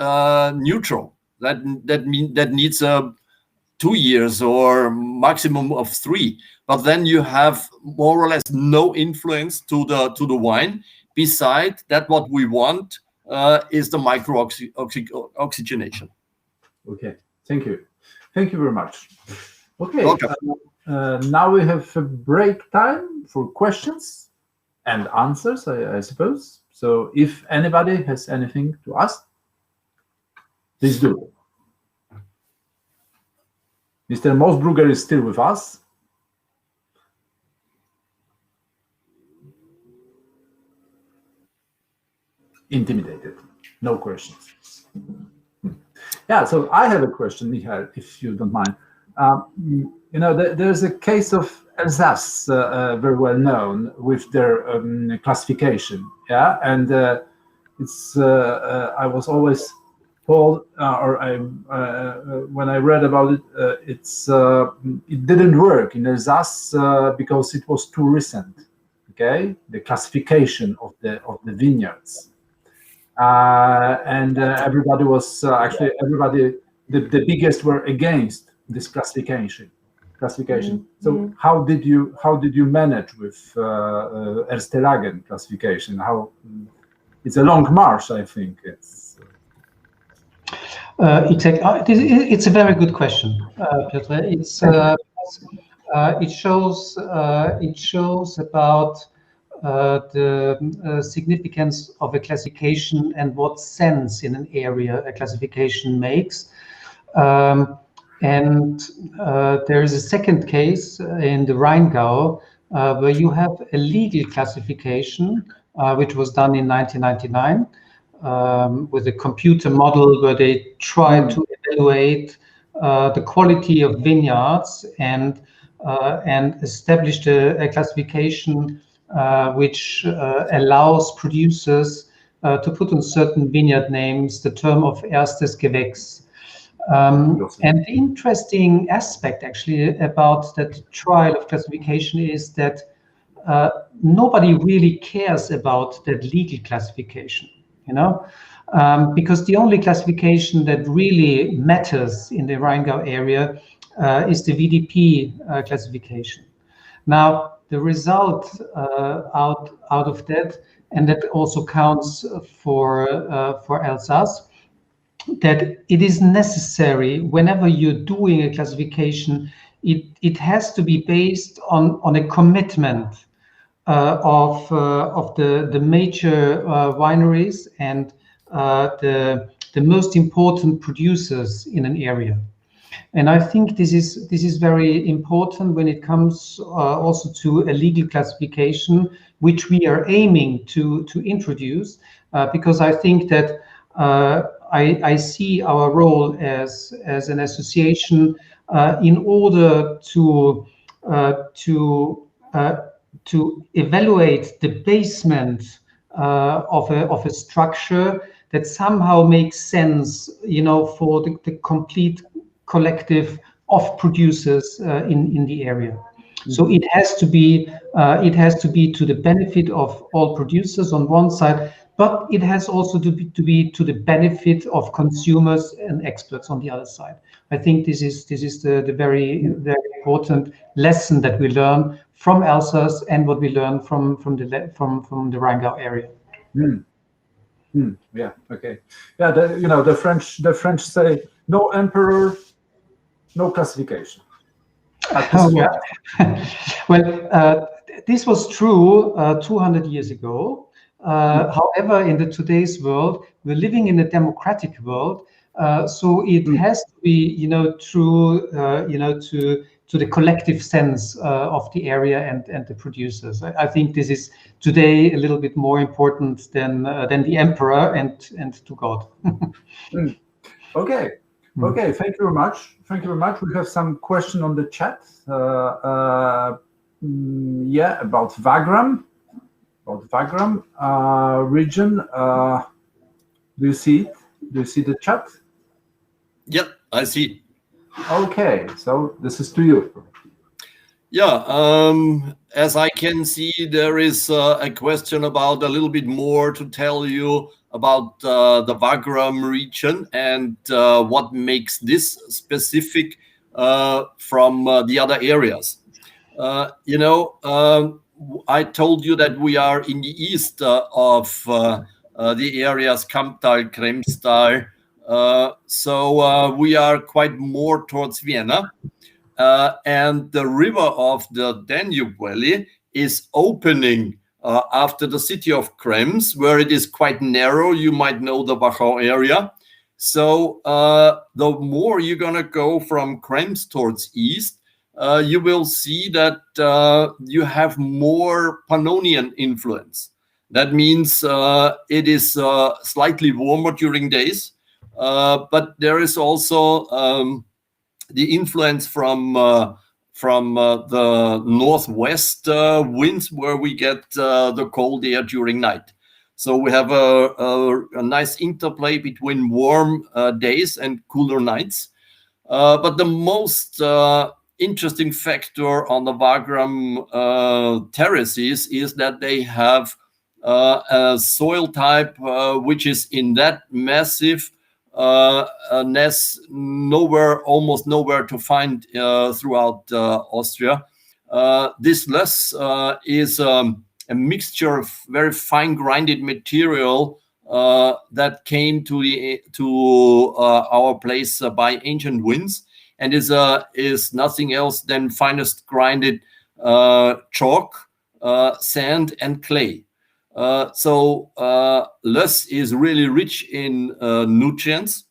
neutral. That needs 2 years or maximum of 3. But then you have more or less no influence to the wine. Beside that, what we want is the micro oxygenation. Okay, thank you very much. Okay, now we have a break time for questions and answers, I suppose. So if anybody has anything to ask. Please do. Mr. Mosbrugger is still with us. Intimidated. No questions. Yeah, so I have a question, Michael, if you don't mind. There's a case of Alsace, very well known, with their classification. Yeah, and it's I was always told, when I read about it, it didn't work in Alsace because it was too recent. Okay, the classification of the vineyards. And everybody was the biggest were against this classification. So how did you manage with Erste Lagen classification? It's a long march, I think. Exactly. It's a very good question, Piotr. It shows about the significance of a classification and what sense in an area a classification makes. And there is a second case in the Rheingau where you have a legal classification, which was done in 1999 with a computer model where they tried to evaluate the quality of vineyards and established a classification which allows producers to put on certain vineyard names the term of Erstes Gewächs. And the interesting aspect actually about that trial of classification is that nobody really cares about that legal classification, because the only classification that really matters in the Rheingau area is the VDP classification. Now, the result out of that, and that also counts for Alsace, that it is necessary whenever you're doing a classification, it has to be based on a commitment of the major wineries and the most important producers in an area. And I think this is very important when it comes also to a legal classification, which we are aiming to introduce, because I think that I see our role as an association in order to evaluate the basement of a structure that somehow makes sense, for the complete collective of producers in the area. So it has to be to the benefit of all producers on one side, but it has also to be to the benefit of consumers and experts on the other side. I think this is the very, very important lesson that we learn from Alsace and what we learn from the Rheingau area. Yeah. Okay. Yeah. The French say no emperor, no classification. Well, this was true 200 years ago. However, in today's world, we're living in a democratic world, so it has to be, true, to the collective sense of the area and the producers. I think this is today a little bit more important than the emperor and to God. Okay. Okay. Thank you very much. We have some question on the chat. Yeah, about Wagram. Region. Do you see it? Do you see the chat? Yep, I see. Okay, so this is to you. Yeah, as I can see, there is a question about a little bit more to tell you about the Wagram region and what makes this specific from the other areas. I told you that we are in the east of the areas Kamptal, Kremstal. So we are quite more towards Vienna. And the river of the Danube Valley is opening after the city of Krems, where it is quite narrow. You might know the Wachau area. So the more you're gonna go from Krems towards east, you will see that you have more Pannonian influence. That means it is slightly warmer during days, but there is also the influence from the northwest winds, where we get the cold air during night. So we have a nice interplay between warm days and cooler nights. But the most interesting factor on the Wagram terraces is that they have a soil type which is in that massive almost nowhere to find throughout Austria. This loess is a mixture of very fine grinded material that came to our place by ancient winds, and is nothing else than finest grinded chalk, sand, and clay. So loess is really rich in nutrients.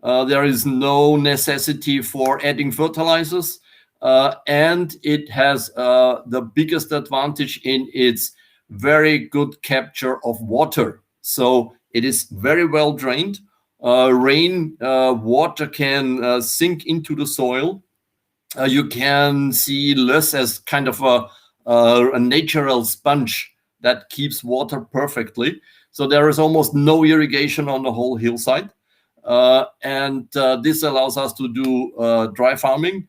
There is no necessity for adding fertilizers, and it has the biggest advantage in its very good capture of water. So it is very well drained. Rain water can sink into the soil. You can see loess as kind of a natural sponge that keeps water perfectly. So there is almost no irrigation on the whole hillside. And this allows us to do dry farming.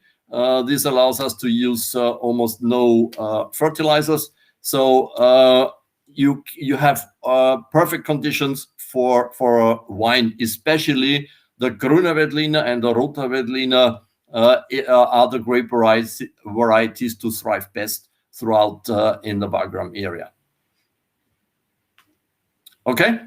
This allows us to use almost no fertilizers. So you have perfect conditions for wine, especially the Grüne Veltliner and the Roter Veltliner are the grape varieties to thrive best throughout in the Wagram area. Okay.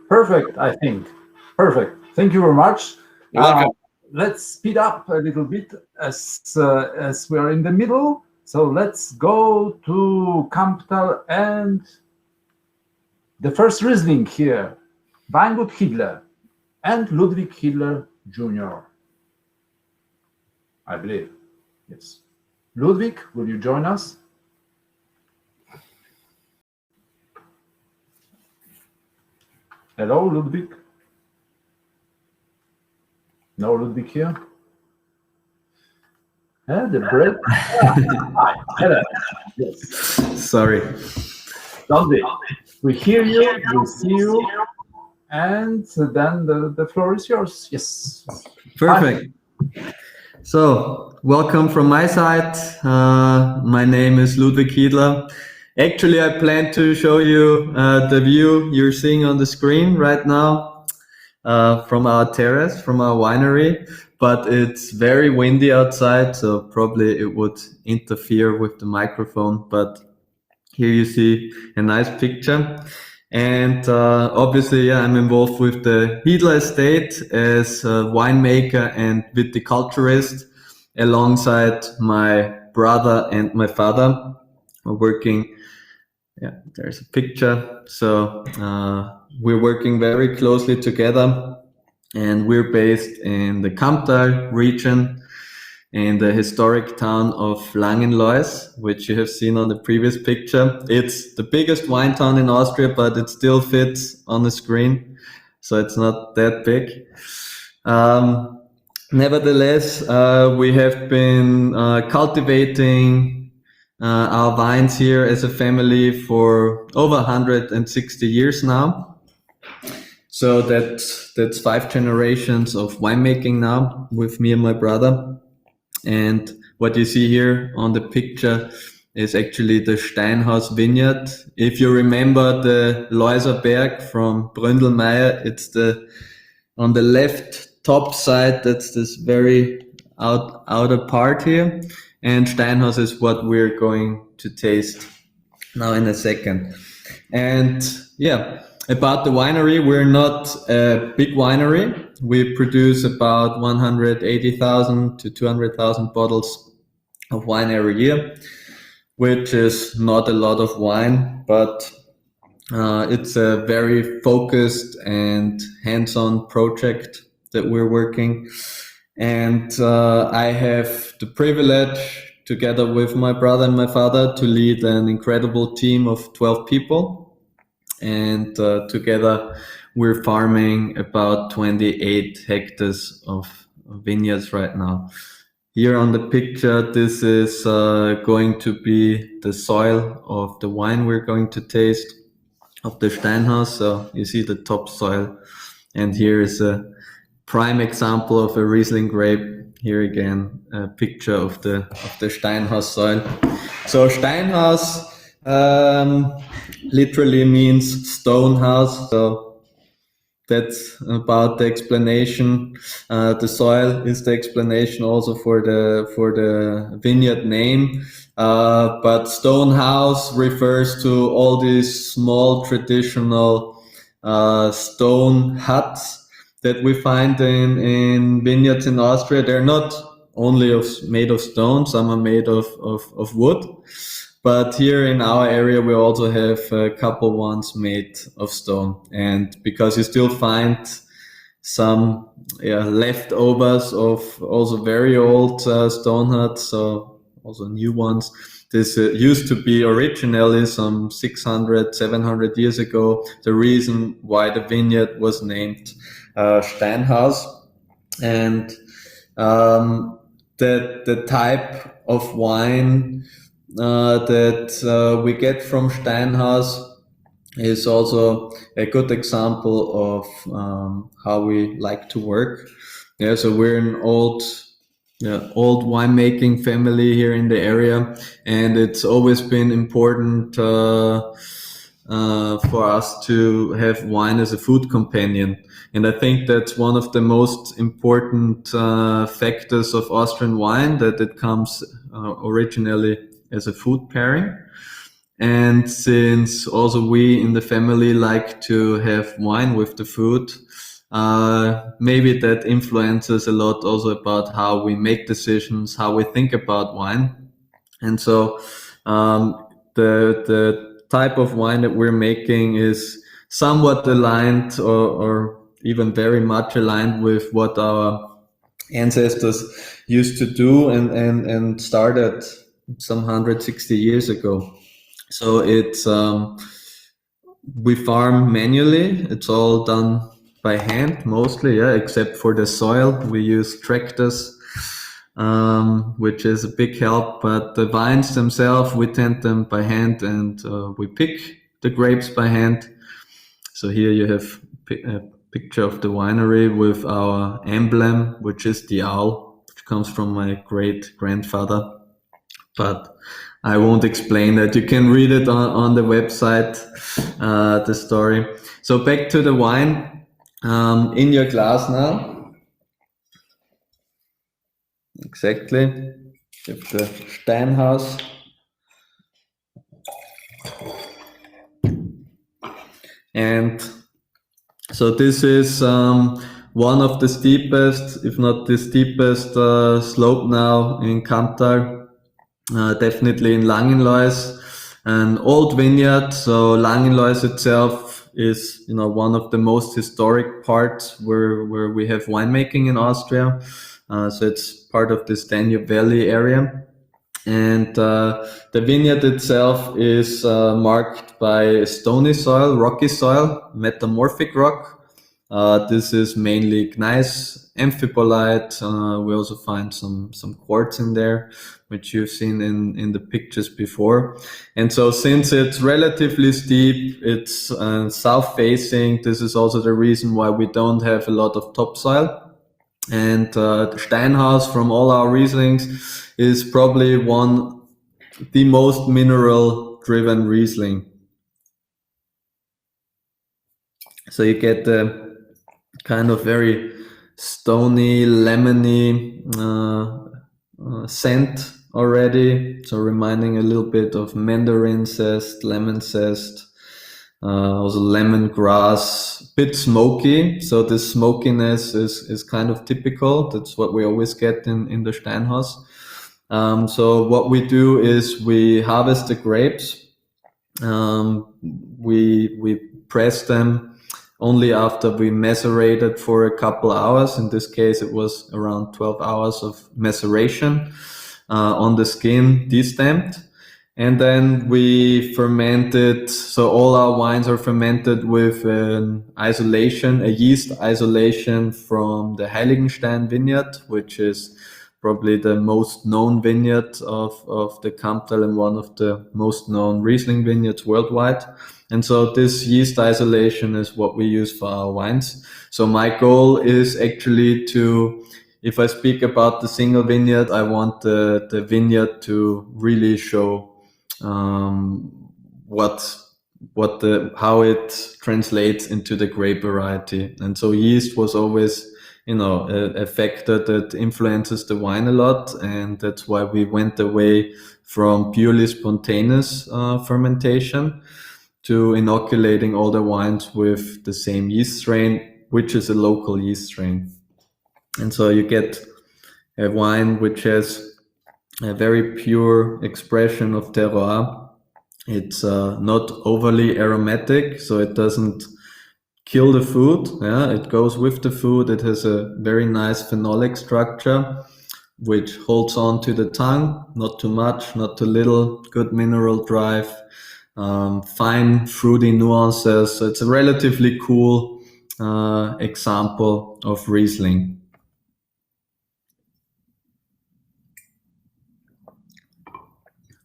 Perfect, I think. Perfect. Thank you very much. You're welcome. Let's speed up a little bit as we are in the middle. So let's go to Kamptal and the first Riesling here, Weingut Hiedler and Ludwig Hiedler Jr. I believe. Yes. Ludwig, will you join us? Hello, Ludwig. No Ludwig here. The bread. Hello. Yes. Sorry. Ludwig, we hear you, we see you, and then the floor is yours. Yes. Perfect. So, welcome from my side. My name is Ludwig Hiedler. Actually, I plan to show you the view you're seeing on the screen right now from our terrace, from our winery, but it's very windy outside, so probably it would interfere with the microphone, but here you see a nice picture. And obviously, yeah, I'm involved with the Hiedler estate as a winemaker and viticulturist alongside my brother and my father. We're working, yeah, there's a picture. So we're working very closely together, and we're based in the Kamptal region in the historic town of Lagen, which you have seen on the previous picture. It's the biggest wine town in Austria, but it still fits on the screen, so it's not that big. Nevertheless, we have been cultivating our vines here as a family for over 160 years now. So that's 5 generations of winemaking now with me and my brother. And what you see here on the picture is actually the Steinhaus vineyard. If you remember the Läuserberg from Bründelmeier, it's on the left top side, that's this very outer part here. And Steinhaus is what we're going to taste now in a second. And yeah, about the winery, we're not a big winery. We produce about 180,000 to 200,000 bottles of wine every year, which is not a lot of wine, but It's a very focused and hands-on project that we're working. And I have the privilege, together with my brother and my father, to lead an incredible team of 12 people. And together we're farming about 28 hectares of vineyards right now. Here on the picture, this is going to be the soil of the wine we're going to taste, of the Steinhaus. So you see the topsoil, and here is a prime example of a Riesling grape. Here again, a picture of the Steinhaus soil. So Steinhaus literally means stone house. So that's about the explanation. The soil is the explanation also for the vineyard name. But stone house refers to all these small traditional stone huts that we find in vineyards in Austria. They're not only made of stone, some are made of wood. But here in our area, we also have a couple ones made of stone. And because you still find some leftovers of also very old stone huts, so also new ones. This used to be originally some 600, 700 years ago, the reason why the vineyard was named Steinhaus. And the type of wine that we get from Steinhaus is also a good example of how we like to work. Yeah, so we're an old winemaking family here in the area, and it's always been important for us to have wine as a food companion. And I think that's one of the most important factors of Austrian wine, that it comes originally as a food pairing. And since also we in the family like to have wine with the food, maybe that influences a lot also about how we make decisions, how we think about wine. And so the type of wine that we're making is somewhat aligned or even very much aligned with what our ancestors used to do and started some 160 years ago. So it's we farm manually. It's all done by hand mostly, except for the soil. We use tractors, which is a big help. But the vines themselves, we tend them by hand, and we pick the grapes by hand. So here you have a picture of the winery with our emblem, which is the owl, which comes from my great-grandfather. But I won't explain that. You can read it on the website, the story. So back to the wine. In your glass now. Exactly. You have the Steinhaus. And so this is one of the steepest, if not the steepest slope now in Kamtal. Definitely in Langenlois, an old vineyard. So Langenlois itself is, one of the most historic parts where we have winemaking in Austria. So it's part of this Danube Valley area. And the vineyard itself is marked by stony soil, rocky soil, metamorphic rock. This is mainly gneiss, amphibolite. We also find some quartz in there, which you've seen in the pictures before. And so since it's relatively steep, it's south facing. This is also the reason why we don't have a lot of topsoil. And the Steinhaus, from all our Rieslings, is probably the most mineral driven Riesling. So you get the kind of very stony, lemony scent already. So reminding a little bit of mandarin zest, lemon zest, also lemongrass, bit smoky. So the smokiness is kind of typical. That's what we always get in the Steinhaus. So what we do is we harvest the grapes We press them only after we macerated for a couple hours. In this case, it was around 12 hours of maceration on the skin, destamped. And then we fermented, so all our wines are fermented with an isolation, a yeast isolation from the Heiligenstein vineyard, which is probably the most known vineyard of the Kamptal and one of the most known Riesling vineyards worldwide. And so this yeast isolation is what we use for our wines. So my goal is actually to, if I speak about the single vineyard, I want the vineyard to really show how it translates into the grape variety. And so yeast was always, a factor that influences the wine a lot, and that's why we went away from purely spontaneous fermentation to inoculating all the wines with the same yeast strain, which is a local yeast strain. And so you get a wine which has a very pure expression of terroir. It's not overly aromatic, so it doesn't kill the food. Yeah, it goes with the food. It has a very nice phenolic structure, which holds on to the tongue, not too much, not too little, good mineral drive, fine fruity nuances. So it's a relatively cool example of Riesling.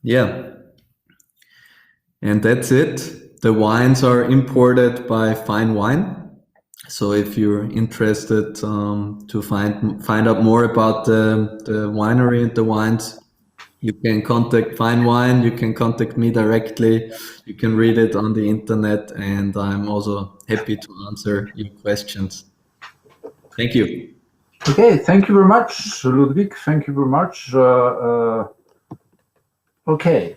Yeah. And that's it. The wines are imported by Fine Wine. So if you're interested to find out more about the winery and the wines, you can contact Fine Wine. You can contact me directly. You can read it on the internet, and I'm also happy to answer your questions. Thank you. Okay, thank you very much, Ludwig. Thank you very much. Okay.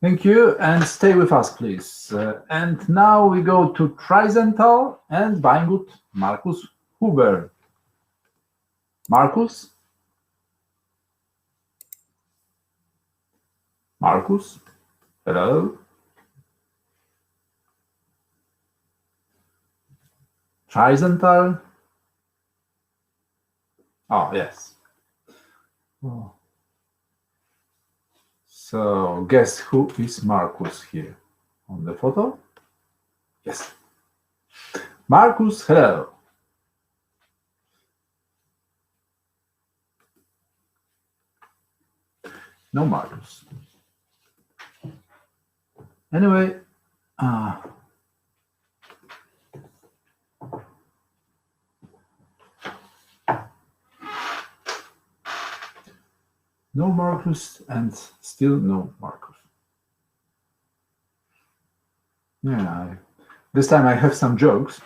Thank you, and stay with us, please. And now we go to Traisenthal and Weingut Markus Huber. Markus? Markus? Hello? Traisenthal? Oh, yes. Oh. So, guess who is Markus here on the photo? Yes. Markus, hello. No Markus. Anyway, no Markus and still no Markus. Yeah, this time I have some jokes.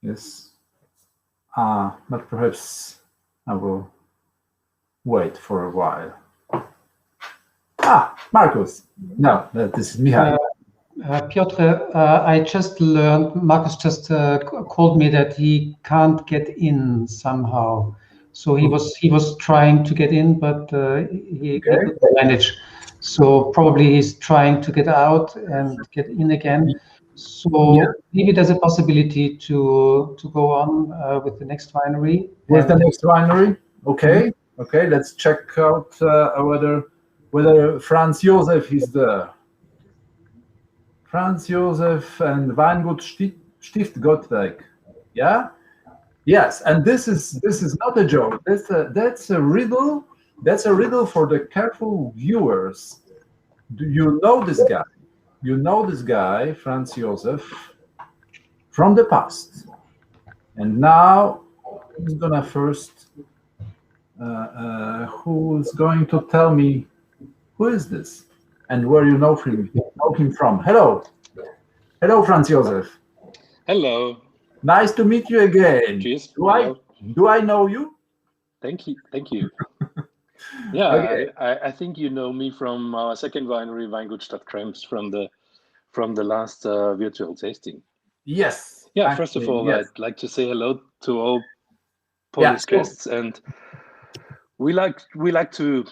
Yes. But perhaps I will wait for a while. Markus. No, this is Michal. Piotr, I just learned, Markus just called me that he can't get in somehow. So he was trying to get in, but he couldn't manage. So probably he's trying to get out and get in again. So maybe there's a possibility to go on with the next winery. With the next winery? Okay. Okay, let's check out whether Franz Josef is there. Franz Josef and Weingut Stift Gottweg. Yeah? Yes, and this is not a joke. That's a riddle. That's a riddle for the careful viewers. Do you know this guy? You know this guy, Franz Josef, from the past. And now he's gonna first who's going to tell me who is this and where you know him from. Hello. Hello, Franz Josef. Hello. Nice to meet you again. Cheers. Do I know you? Thank you. Yeah, Okay. I think you know me from our second winery, Weingut Stadt Krems, from the last virtual tasting. Yes. Yeah. Actually, First of all, yes. I'd like to say hello to all Polish guests, and we like to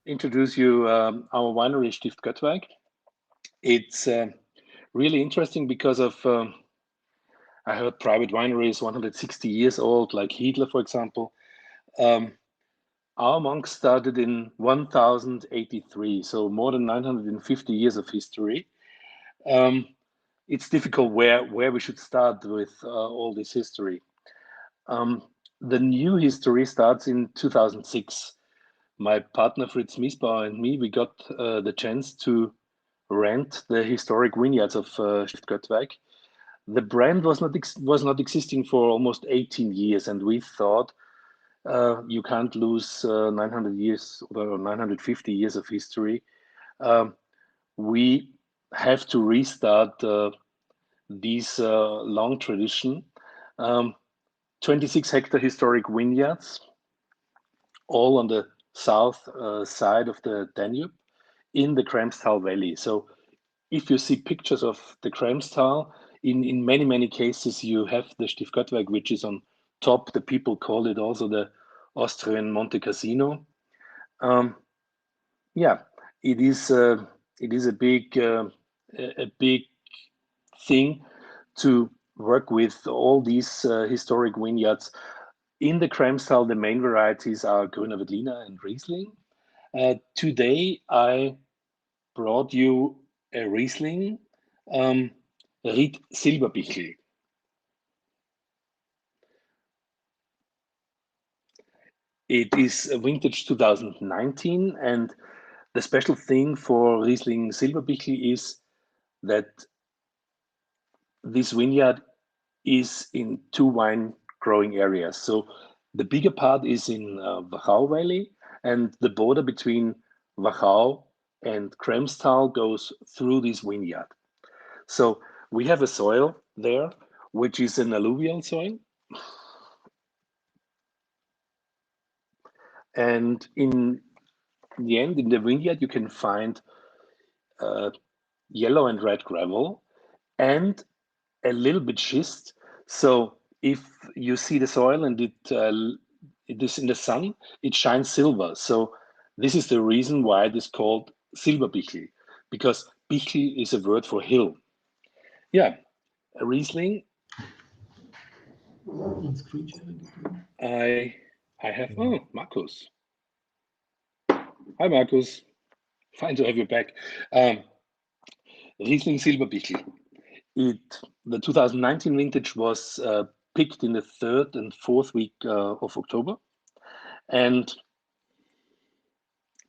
introduce you our winery Stift Gottweg. It's really interesting because of, I heard private wineries 160 years old, like Hiedler, for example. Our monks started in 1083, so more than 950 years of history. It's difficult where we should start with all this history. The new history starts in 2006. My partner Fritz Miesbauer and me, we got the chance to rent the historic vineyards of Stift-Göttweig. The brand was not existing for almost 18 years, and we thought you can't lose 900 years or 950 years of history. We have to restart these long tradition. 26-hectare historic vineyards, all on the south side of the Danube in the Kremstal Valley. So if you see pictures of the Kremstal, in many cases you have the Stift-Göttweig, which is on top. The people call it also the Austrian Monte Cassino. Yeah, it is a big thing to work with all these historic vineyards. In the Kremstal, the main varieties are Grüner Veltliner and Riesling. Today, I brought you a Riesling, Ried Silberbichl. It is a vintage 2019, and the special thing for Riesling Silberbichl is that this vineyard is in 2 wine growing areas. So the bigger part is in Wachau Valley, and the border between Wachau and Kremstal goes through this vineyard. So we have a soil there, which is an alluvial soil. And in the end, in the vineyard, you can find yellow and red gravel and a little bit schist. So if you see the soil and it is in the sun, it shines silver. So this is the reason why it is called Silberbichl, because Bichl is a word for hill. Yeah, a Riesling. I have, oh, Markus. Hi, Markus. Fine to have you back. Riesling Silberbichl. The 2019 vintage was picked in the 3rd and 4th week of October. And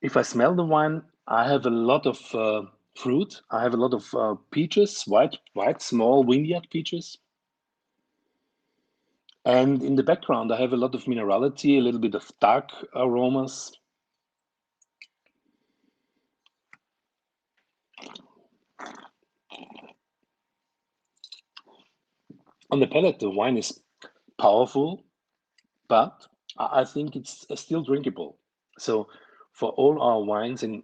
if I smell the wine, I have a lot of fruit. I have a lot of peaches, white, small vineyard peaches. And in the background, I have a lot of minerality, a little bit of dark aromas. On the palate, the wine is powerful, but I think it's still drinkable. So for all our wines and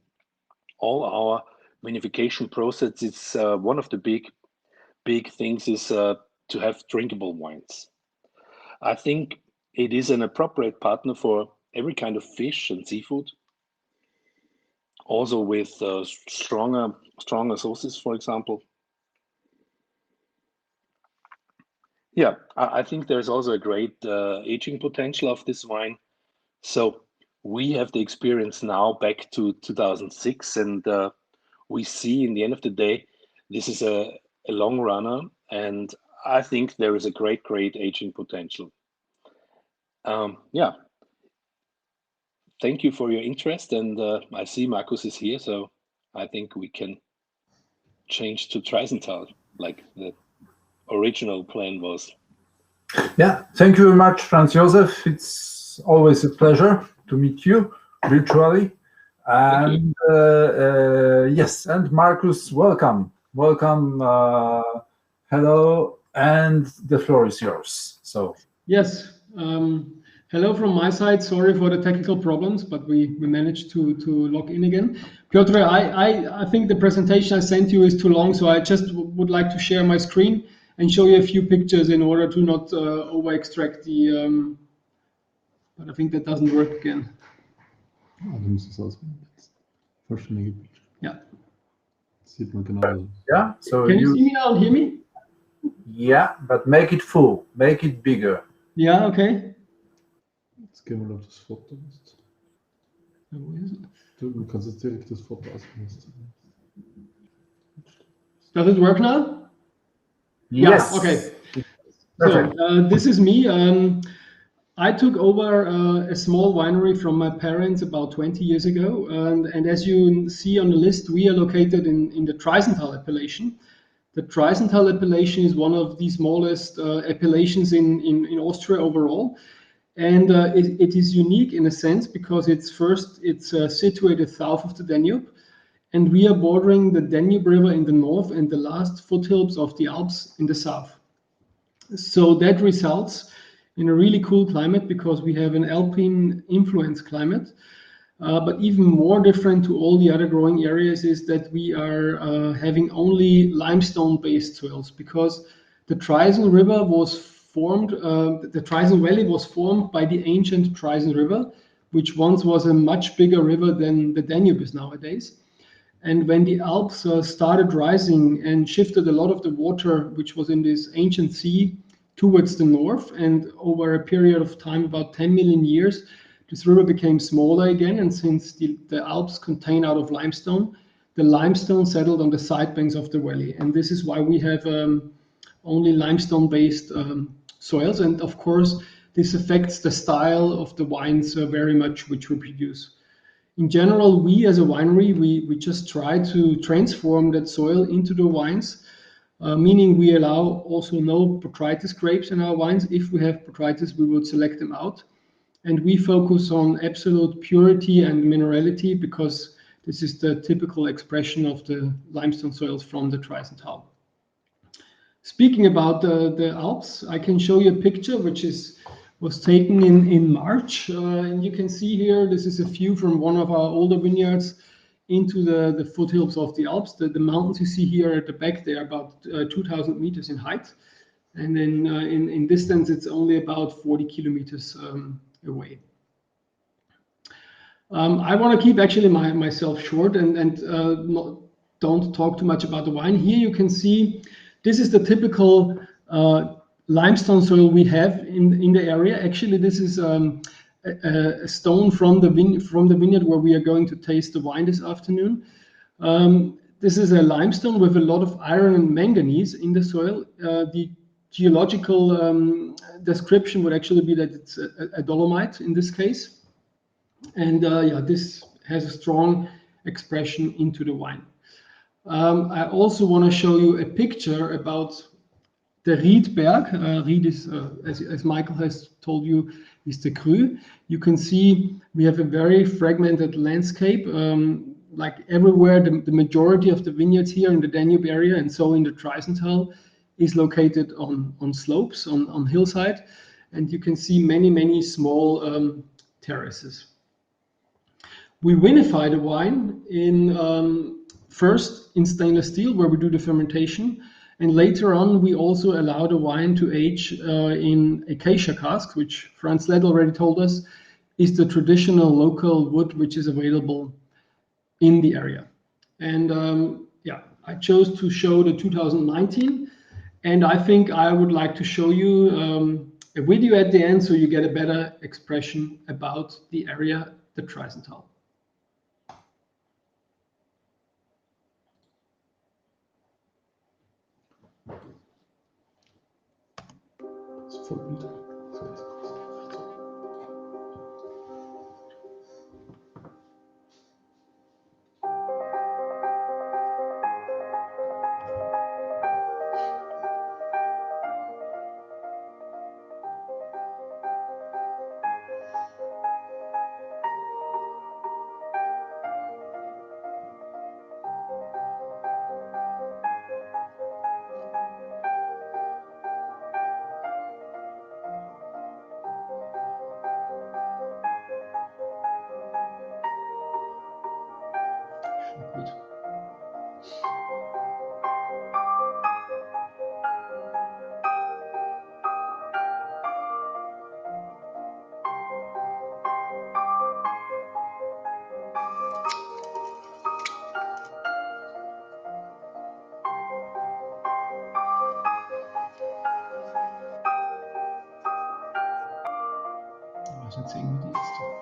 all our vinification process, it's one of the big things is to have drinkable wines. I think it is an appropriate partner for every kind of fish and seafood. Also with stronger sauces, for example. Yeah, I think there's also a great aging potential of this wine. So we have the experience now back to 2006, and we see in the end of the day, this is a long runner, and I think there is a great aging potential. Yeah, thank you for your interest, and I see Markus is here, so I think we can change to Treisenthal, like the original plan was. Yeah, thank you very much, Franz Josef. It's always a pleasure to meet you virtually. And yes, and Markus, welcome. Hello, and the floor is yours. So yes, hello from my side. Sorry for the technical problems, but we managed to log in again. Piotr, I think the presentation I sent you is too long, so I just would like to share my screen and show you a few pictures in order to not over extract the. But I think that doesn't work again. Ja. Sieht man genauso. Yeah. So Can you see me now and hear me? Yeah, but make it full. Make it bigger. Yeah. Okay. Jetzt gehen wir mal auf das Foto. Wo ist es? Du kannst jetzt direkt das Foto ausprobieren. Does it work now? Yes. Yeah, okay. Perfect. So this is me. I took over a small winery from my parents about 20 years ago. And as you see on the list, we are located in the Traisental appellation. The Traisental appellation is one of the smallest appellations in Austria overall. And it is unique in a sense because it's situated south of the Danube. And we are bordering the Danube River in the north and the last foothills of the Alps in the south. So that results in a really cool climate because we have an alpine influence climate. But even more different to all the other growing areas is that we are having only limestone-based soils because the Traisen River was formed, the Traisen Valley was formed by the ancient Traisen River, which once was a much bigger river than the Danube is nowadays. And when the Alps started rising and shifted a lot of the water, which was in this ancient sea, towards the north, and over a period of time, about 10 million years, this river became smaller again. And since the Alps contain out of limestone, the limestone settled on the side banks of the valley. And this is why we have only limestone-based soils. And of course, this affects the style of the wines very much, which we produce. In general, we as a winery, we just try to transform that soil into the wines, meaning we allow also no botrytis grapes in our wines. If we have botrytis, we would select them out. And we focus on absolute purity and minerality because this is the typical expression of the limestone soils from the Traisental. Speaking about the Alps, I can show you a picture which was taken in March. And you can see here, this is a view from one of our older vineyards into the foothills of the Alps. The mountains you see here at the back, they are about 2,000 meters in height. And then in distance, it's only about 40 kilometers away. I want to keep actually myself short and don't talk too much about the wine. Here you can see, this is the typical limestone soil we have in the area. Actually, this is a stone from the vineyard where we are going to taste the wine this afternoon. This is a limestone with a lot of iron and manganese in the soil. The geological description would actually be that it's a dolomite in this case. And yeah, this has a strong expression into the wine. I also want to show you a picture about the Riedberg. Ried is, as Michael has told you, is the Cru. You can see we have a very fragmented landscape. Like everywhere, the majority of the vineyards here in the Danube area and so in the Traisental is located on slopes, on hillside. And you can see many small terraces. We vinify the wine first in stainless steel, where we do the fermentation. And later on, we also allow the wine to age in acacia casks, which Franz Led already told us is the traditional local wood which is available in the area. And yeah, I chose to show the 2019. And I think I would like to show you a video at the end so you get a better expression about the area, the Traisental. jetzt irgendwie die erste.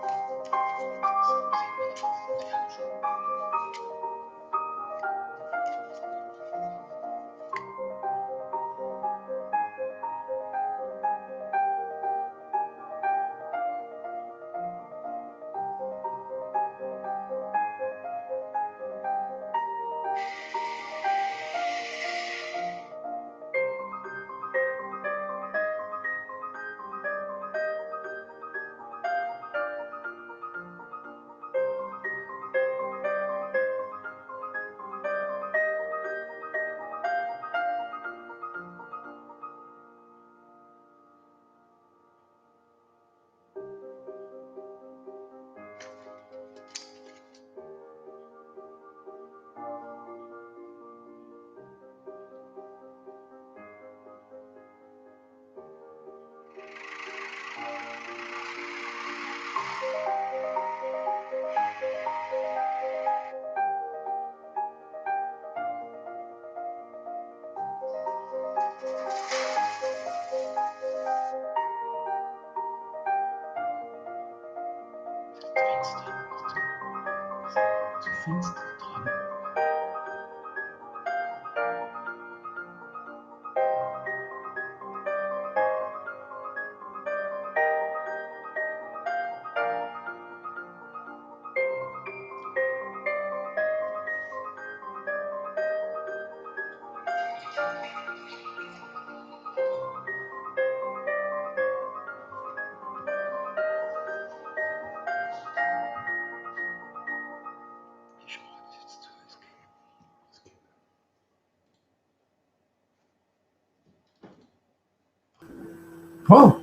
Well,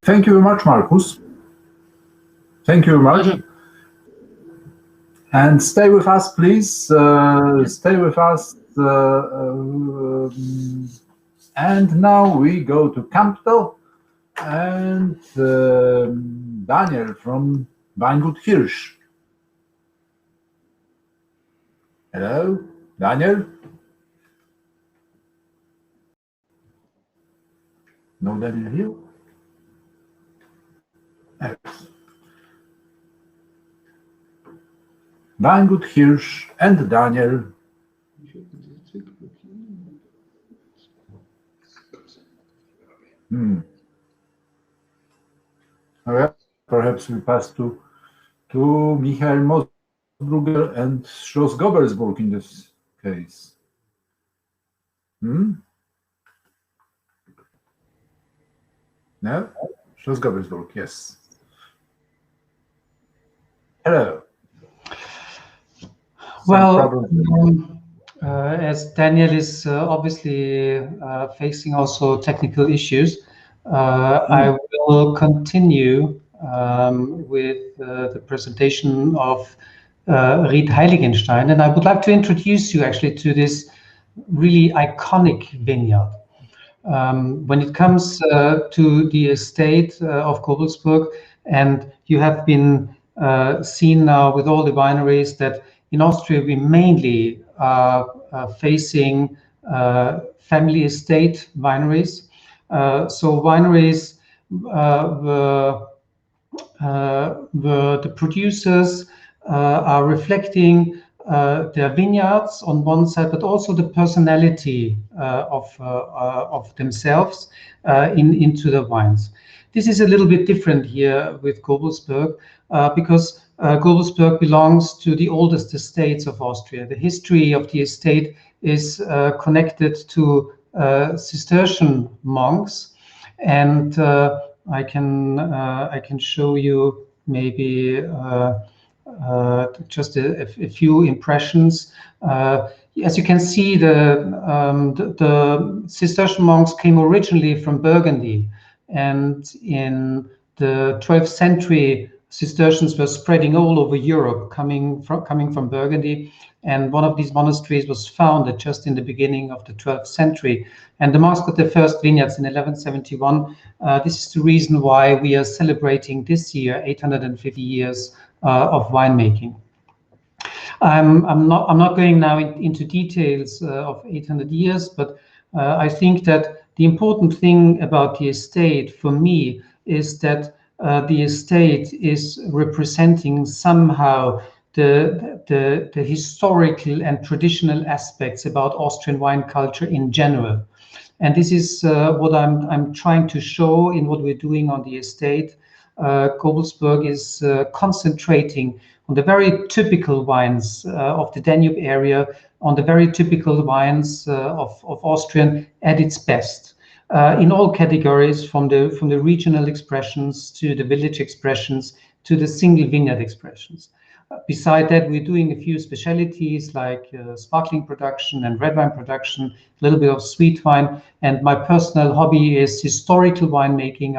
thank you very much, Markus. Thank you very much. Pleasure. And stay with us, please. Stay with us. And now we go to Campbell and Daniel from Weingut Hirsch. Hello, Daniel? No Daniel here? Yes. Weingut Hirsch and Daniel. Okay. Perhaps we pass to Michael Mosbrugger and Schloss Gobelsburg in this case. No? Schloss Gobelsburg, yes. Hello. Well, as Daniel is obviously facing also technical issues, I will continue with the presentation of Ried Heiligenstein, and I would like to introduce you actually to this really iconic vineyard. When it comes to the estate of Gobelsburg, and you have been seen now with all the wineries that in Austria we mainly are facing family estate wineries. So wineries were the producers are reflecting their vineyards on one side, but also the personality of themselves into the wines. This is a little bit different here with Gobelsburg because Gobelsburg belongs to the oldest estates of Austria. The history of the estate is connected to Cistercian monks, and I can show you maybe just a few impressions. As you can see, the Cistercian monks came originally from Burgundy, and in the 12th century, Cistercians were spreading all over Europe, coming from Burgundy, and one of these monasteries was founded just in the beginning of the 12th century. And the monks got their first vineyards in 1171. This is the reason why we are celebrating this year 850 years of winemaking. I'm not going now into details of 800 years, but I think that the important thing about the estate for me is that the estate is representing somehow the historical and traditional aspects about Austrian wine culture in general. And this is what I'm trying to show in what we're doing on the estate. Gobelsberg is concentrating on the very typical wines of the Danube area, on the very typical wines of Austrian at its best. In all categories, from the regional expressions to the village expressions to the single vineyard expressions. Beside that, we're doing a few specialties like sparkling production and red wine production, a little bit of sweet wine. And my personal hobby is historical winemaking.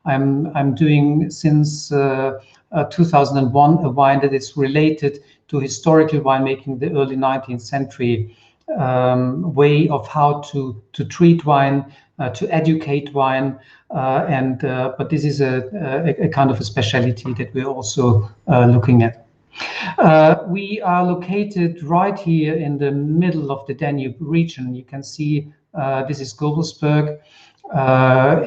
I'm doing since 2001 a wine that is related to historical winemaking, the early 19th century way of how to treat wine, to educate wine, but this is a kind of a specialty that we're also looking at. We are located right here in the middle of the Danube region. You can see this is Gobelsberg.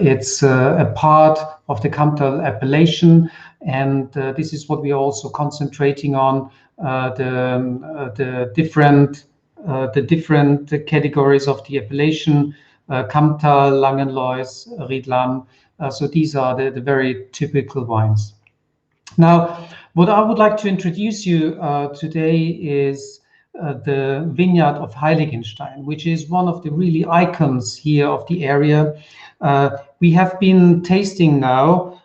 It's a part of the Kamptal appellation, and this is what we are also concentrating on, the different categories of the appellation, Kamptal, Langenlois, Riedlam. So these are the very typical wines. Now, what I would like to introduce you today is the vineyard of Heiligenstein, which is one of the really icons here of the area. We have been tasting now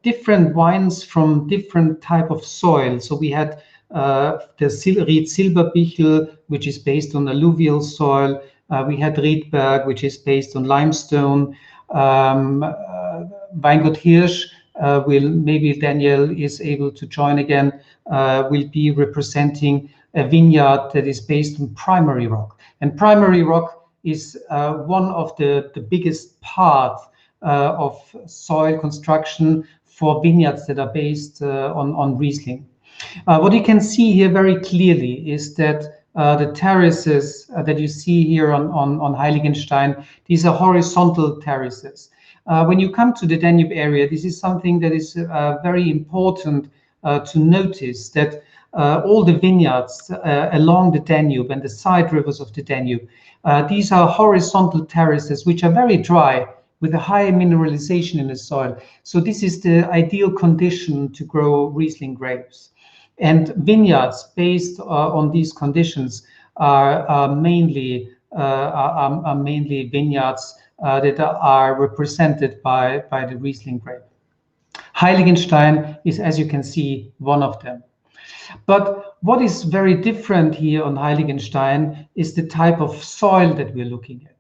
different wines from different type of soil. So we had the Ried Silberbichel, which is based on alluvial soil. We had Riedberg, which is based on limestone. Weingut Hirsch, maybe Daniel is able to join again, will be representing a vineyard that is based on primary rock. And primary rock is one of the biggest part of soil construction for vineyards that are based on Riesling. What you can see here very clearly is that the terraces that you see here on Heiligenstein, these are horizontal terraces. When you come to the Danube area, this is something that is very important to notice, that all the vineyards along the Danube and the side rivers of the Danube, these are horizontal terraces which are very dry with a high mineralization in the soil. So this is the ideal condition to grow Riesling grapes. And vineyards based on these conditions are mainly vineyards that are represented by the Riesling grape. Heiligenstein is, as you can see, one of them. But what is very different here on Heiligenstein is the type of soil that we're looking at.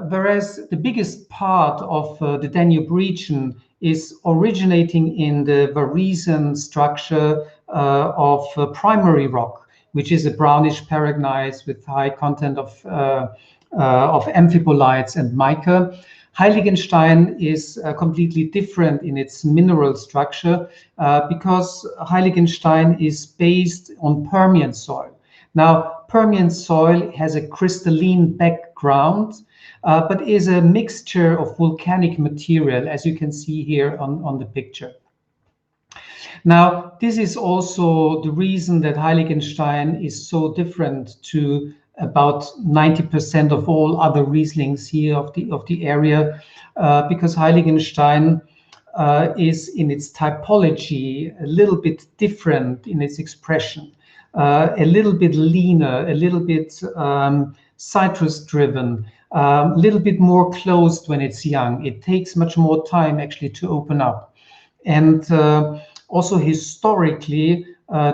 Whereas the biggest part of the Danube region is originating in the Varesen structure of primary rock, which is a brownish paragneiss with high content of amphibolites and mica. Heiligenstein is completely different in its mineral structure because Heiligenstein is based on Permian soil. Now, Permian soil has a crystalline background, but is a mixture of volcanic material, as you can see here on the picture. Now, this is also the reason that Heiligenstein is so different to about 90% of all other Rieslings here of the area, because Heiligenstein is in its typology a little bit different in its expression, a little bit leaner, a little bit citrus driven, a little bit more closed when it's young. It takes much more time actually to open up. And also historically,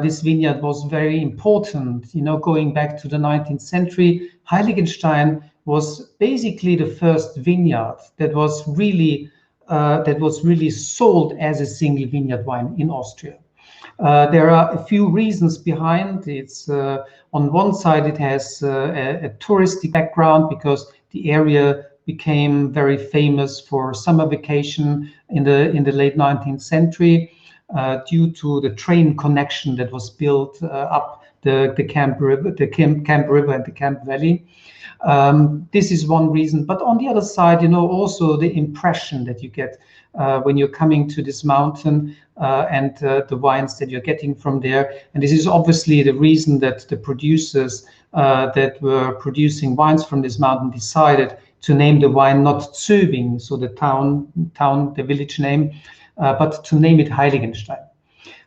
this vineyard was very important. You know, going back to the 19th century, Heiligenstein was basically the first vineyard that was really sold as a single vineyard wine in Austria. There are a few reasons behind. It's on one side it has a touristic background because the area became very famous for summer vacation in the late 19th century due to the train connection that was built up the Camp River, and the Camp Valley. This is one reason. But on the other side, also the impression that you get when you're coming to this mountain and the wines that you're getting from there. And this is obviously the reason that the producers that were producing wines from this mountain decided to name the wine not Zöbing, so the the village name, but to name it Heiligenstein.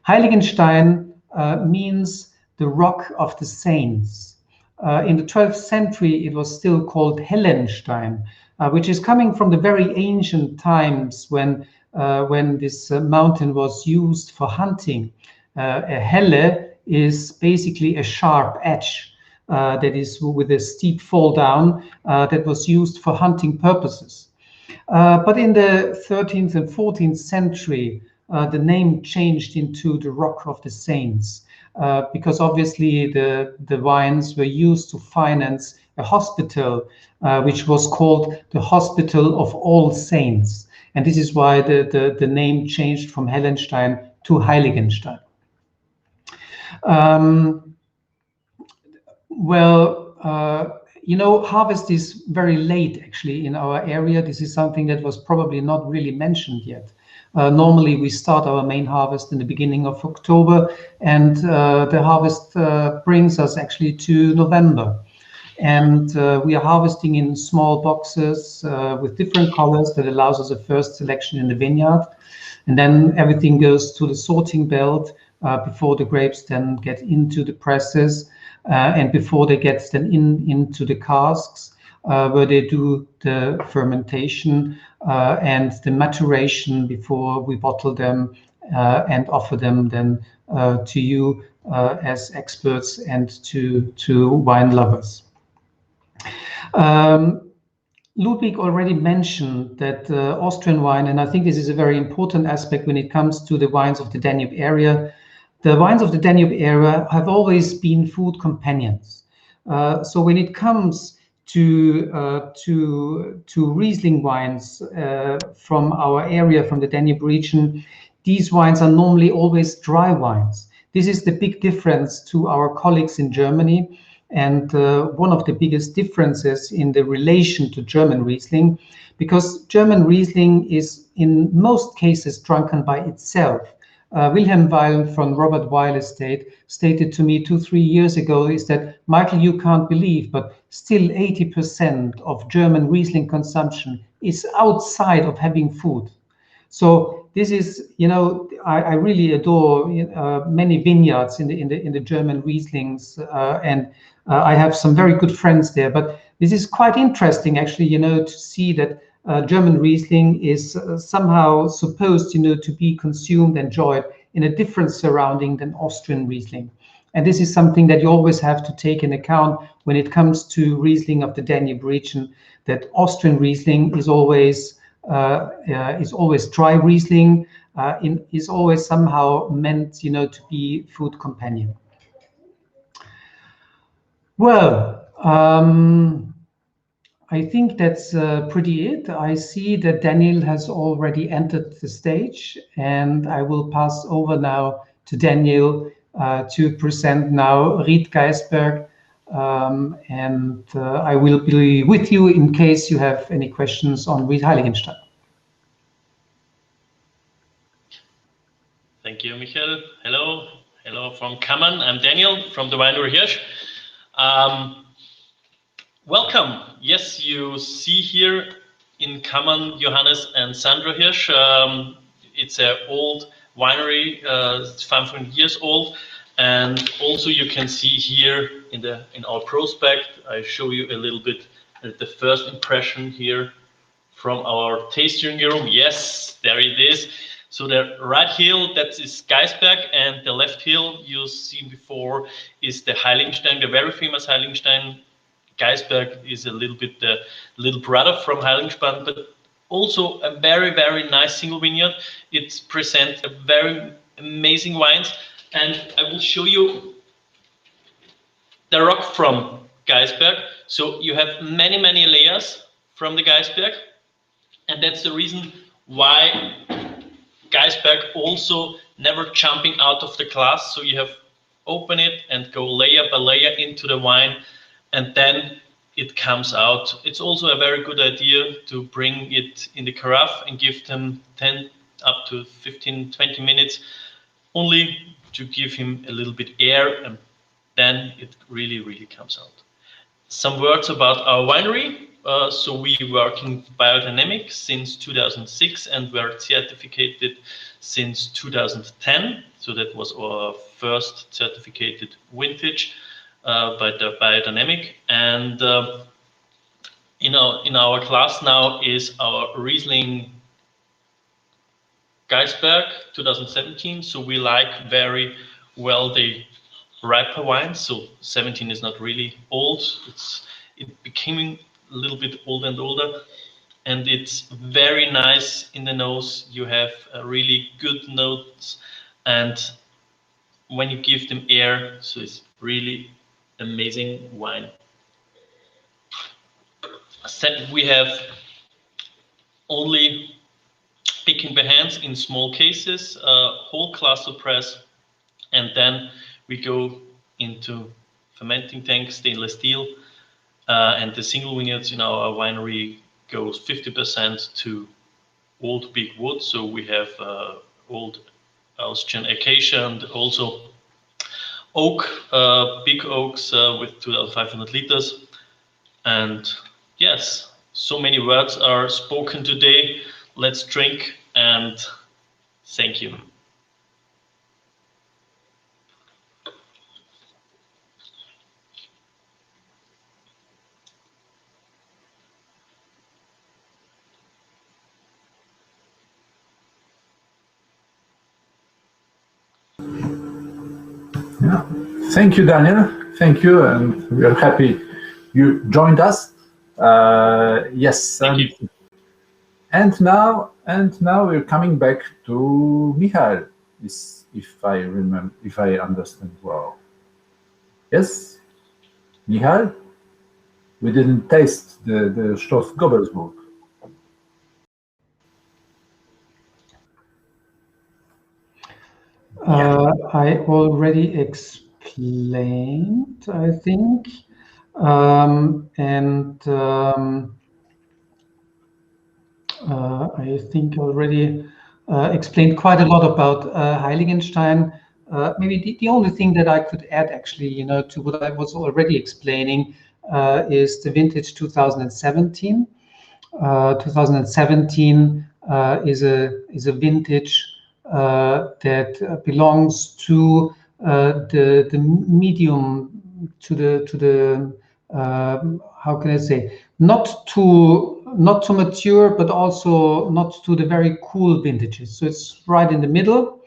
Heiligenstein means the rock of the saints. In the 12th century, it was still called Hellenstein, which is coming from the very ancient times when this mountain was used for hunting. A helle is basically a sharp edge that is with a steep fall down that was used for hunting purposes. But in the 13th and 14th century, the name changed into the Rock of the Saints, because obviously the wines were used to finance a hospital, which was called the Hospital of All Saints. And this is why the name changed from Hellenstein to Heiligenstein. Harvest is very late actually in our area. This is something that was probably not really mentioned yet. Normally we start our main harvest in the beginning of October, and the harvest brings us actually to November. And we are harvesting in small boxes with different colors that allows us a first selection in the vineyard. And then everything goes to the sorting belt before the grapes then get into the presses and before they get then into the casks where they do the fermentation and the maturation before we bottle them and offer them then to you as experts and to wine lovers. Ludwig already mentioned that Austrian wine, and I think this is a very important aspect when it comes to the wines of the Danube area. The wines of the Danube area have always been food companions. So when it comes to Riesling wines from our area, from the Danube region, these wines are normally always dry wines. This is the big difference to our colleagues in Germany, and one of the biggest differences in the relation to German Riesling, because German Riesling is in most cases drunken by itself. Wilhelm Weil from Robert Weil Estate stated to me 2-3 years ago is that, Michael, you can't believe, but still 80% of German Riesling consumption is outside of having food. So this is, I really adore many vineyards in the German Rieslings, and I have some very good friends there. But this is quite interesting, actually, to see that German Riesling is somehow supposed, to be consumed, enjoyed in a different surrounding than Austrian Riesling. And this is something that you always have to take in account when it comes to Riesling of the Danube region, that Austrian Riesling is always dry Riesling, is always somehow meant, to be food companion. Well, I think that's pretty it. I see that Daniel has already entered the stage, and I will pass over now to Daniel to present now Ried Geisberg, and I will be with you in case you have any questions on Ried Heiligenstein. Thank you, Michael. Hello from Kammern. I'm Daniel from the Winery Hirsch. Welcome. Yes, you see here in Kammern Johannes and Sandra Hirsch. It's an old winery, it's 500 years old, and also you can see here in our prospect. I show you a little bit the first impression here from our tasting room. Yes, there it is. So the right hill, that is Geisberg, and the left hill you've seen before is the Heiligenstein, the very famous Heiligenstein. Geisberg is a little bit the little brother from Heiligenstein, but also a very, very nice single vineyard. It presents a very amazing wines, and I will show you the rock from Geisberg. So you have many, many layers from the Geisberg, and that's the reason why Geisberg also never jumping out of the glass. So you have open it and go layer by layer into the wine, and then it comes out. It's also a very good idea to bring it in the carafe and give them 10 up to 15, 20 minutes, only to give him a little bit air, and then it really, really comes out. Some words about our winery. So we work in biodynamic since 2006 and were certificated since 2010. So that was our first certificated vintage by the biodynamic. And in our class now is our Riesling Geisberg 2017. So we like very well the riper wines. So 17 is not really old. It became a little bit older and older, and it's very nice in the nose. You have really good notes, and when you give them air, so it's really amazing wine. We have only picking by hands in small cases, whole cluster press, and then we go into fermenting tanks, stainless steel, and the single vineyards in our winery goes 50% to old big wood. So we have old Austrian acacia and also oak, big oaks with 2,500 liters. And yes, so many words are spoken today. Let's drink, and thank you. Yeah. Thank you, Daniel. Thank you, and we are happy you joined us. Yes, and now we're coming back to Michael. If I remember, if I understand well. Yes, Michael. We didn't taste the Schloss Gobelsburg. I already explained, I think, I think already explained quite a lot about Heiligenstein. Maybe the only thing that I could add, actually, to what I was already explaining, is the vintage 2017. 2017 is a vintage that belongs to the medium, to the how can I say, not too mature, but also not to the very cool vintages. So it's right in the middle.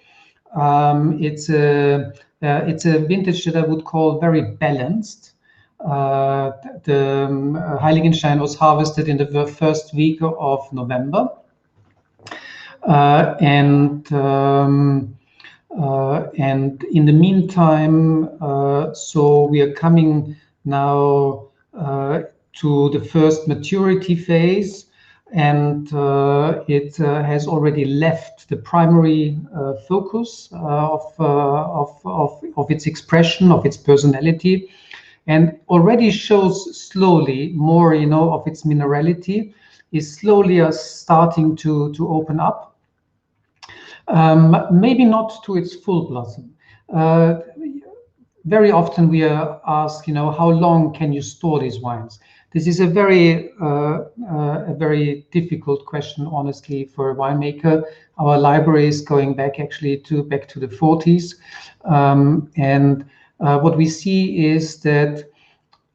It's a vintage that I would call very balanced. The Heiligenstein was harvested in the first week of November, and in the meantime, so we are coming now to the first maturity phase, and it has already left the primary focus of its expression, of its personality, and already shows slowly more, of its minerality, is slowly starting to open up. Maybe not to its full blossom. Very often we are asked, how long can you store these wines? This is a very difficult question, honestly, for a winemaker. Our library is going back actually back to the 40s, and what we see is that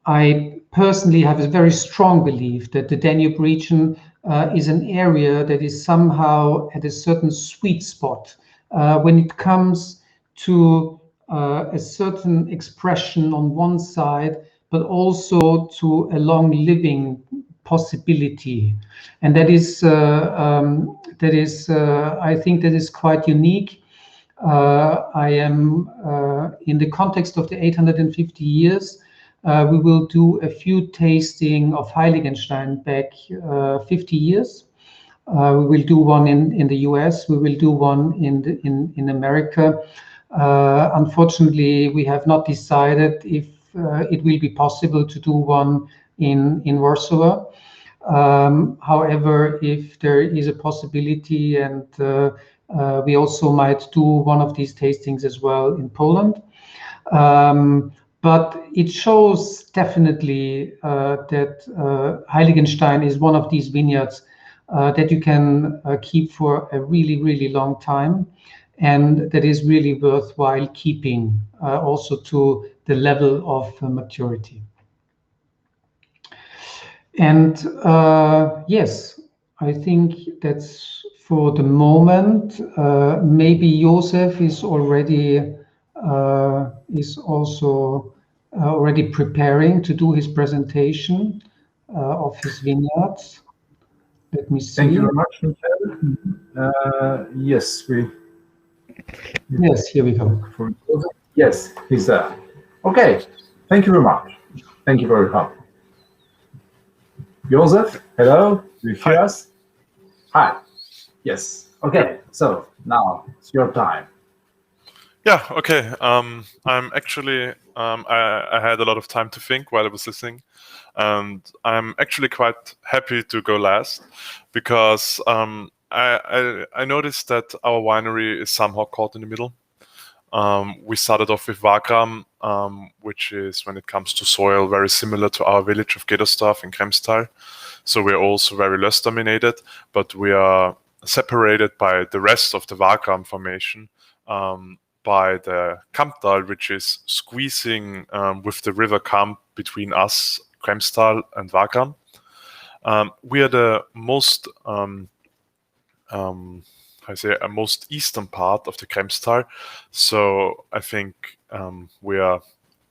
I personally have a very strong belief that the Danube region is an area that is somehow at a certain sweet spot when it comes to a certain expression on one side, but also to a long living possibility. And that is I think that is quite unique. I am in the context of the 850 years, we will do a few tasting of Heiligenstein back 50 years. We will do one in the US. We will do one in America. Unfortunately, we have not decided if it will be possible to do one in Warsaw. However, if there is a possibility, and we also might do one of these tastings as well in Poland. But it shows definitely that Heiligenstein is one of these vineyards that you can keep for a really, really long time, and that is really worthwhile keeping also to the level of maturity. And yes, I think that's for the moment. Maybe Josef is already already preparing to do his presentation of his vineyards. Let me see. Thank you very much, Michael. Yes, Yes, here we go. Yes, he's there. Okay, thank you very much. Thank you for your help. Josef, hello, do you hear us? Hi. Yes. Okay, so now it's your time. Yeah, okay. I'm actually, I had a lot of time to think while I was listening, and I'm actually quite happy to go last because I noticed that our winery is somehow caught in the middle. We started off with Wagram, which is, when it comes to soil, very similar to our village of Gedersdorf in Kremstal. So we're also very Löss dominated, but we are separated by the rest of the Wagram formation by the Kamptal, which is squeezing with the river Kamp between us, Kremstal, and Wagram. We are the most most eastern part of the Kremstal. So I think we are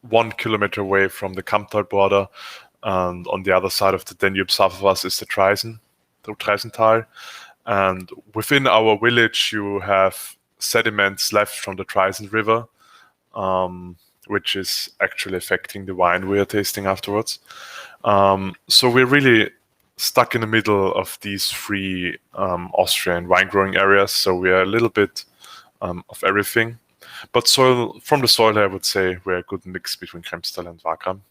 1 kilometer away from the Kamptal border, and on the other side of the Danube south of us is the Traisental. And within our village, you have sediments left from the Traisen River, which is actually affecting the wine we are tasting afterwards. So we're really stuck in the middle of these three Austrian wine growing areas. So we are a little bit of everything. But from the soil, I would say we're a good mix between Kremstal and Wagram.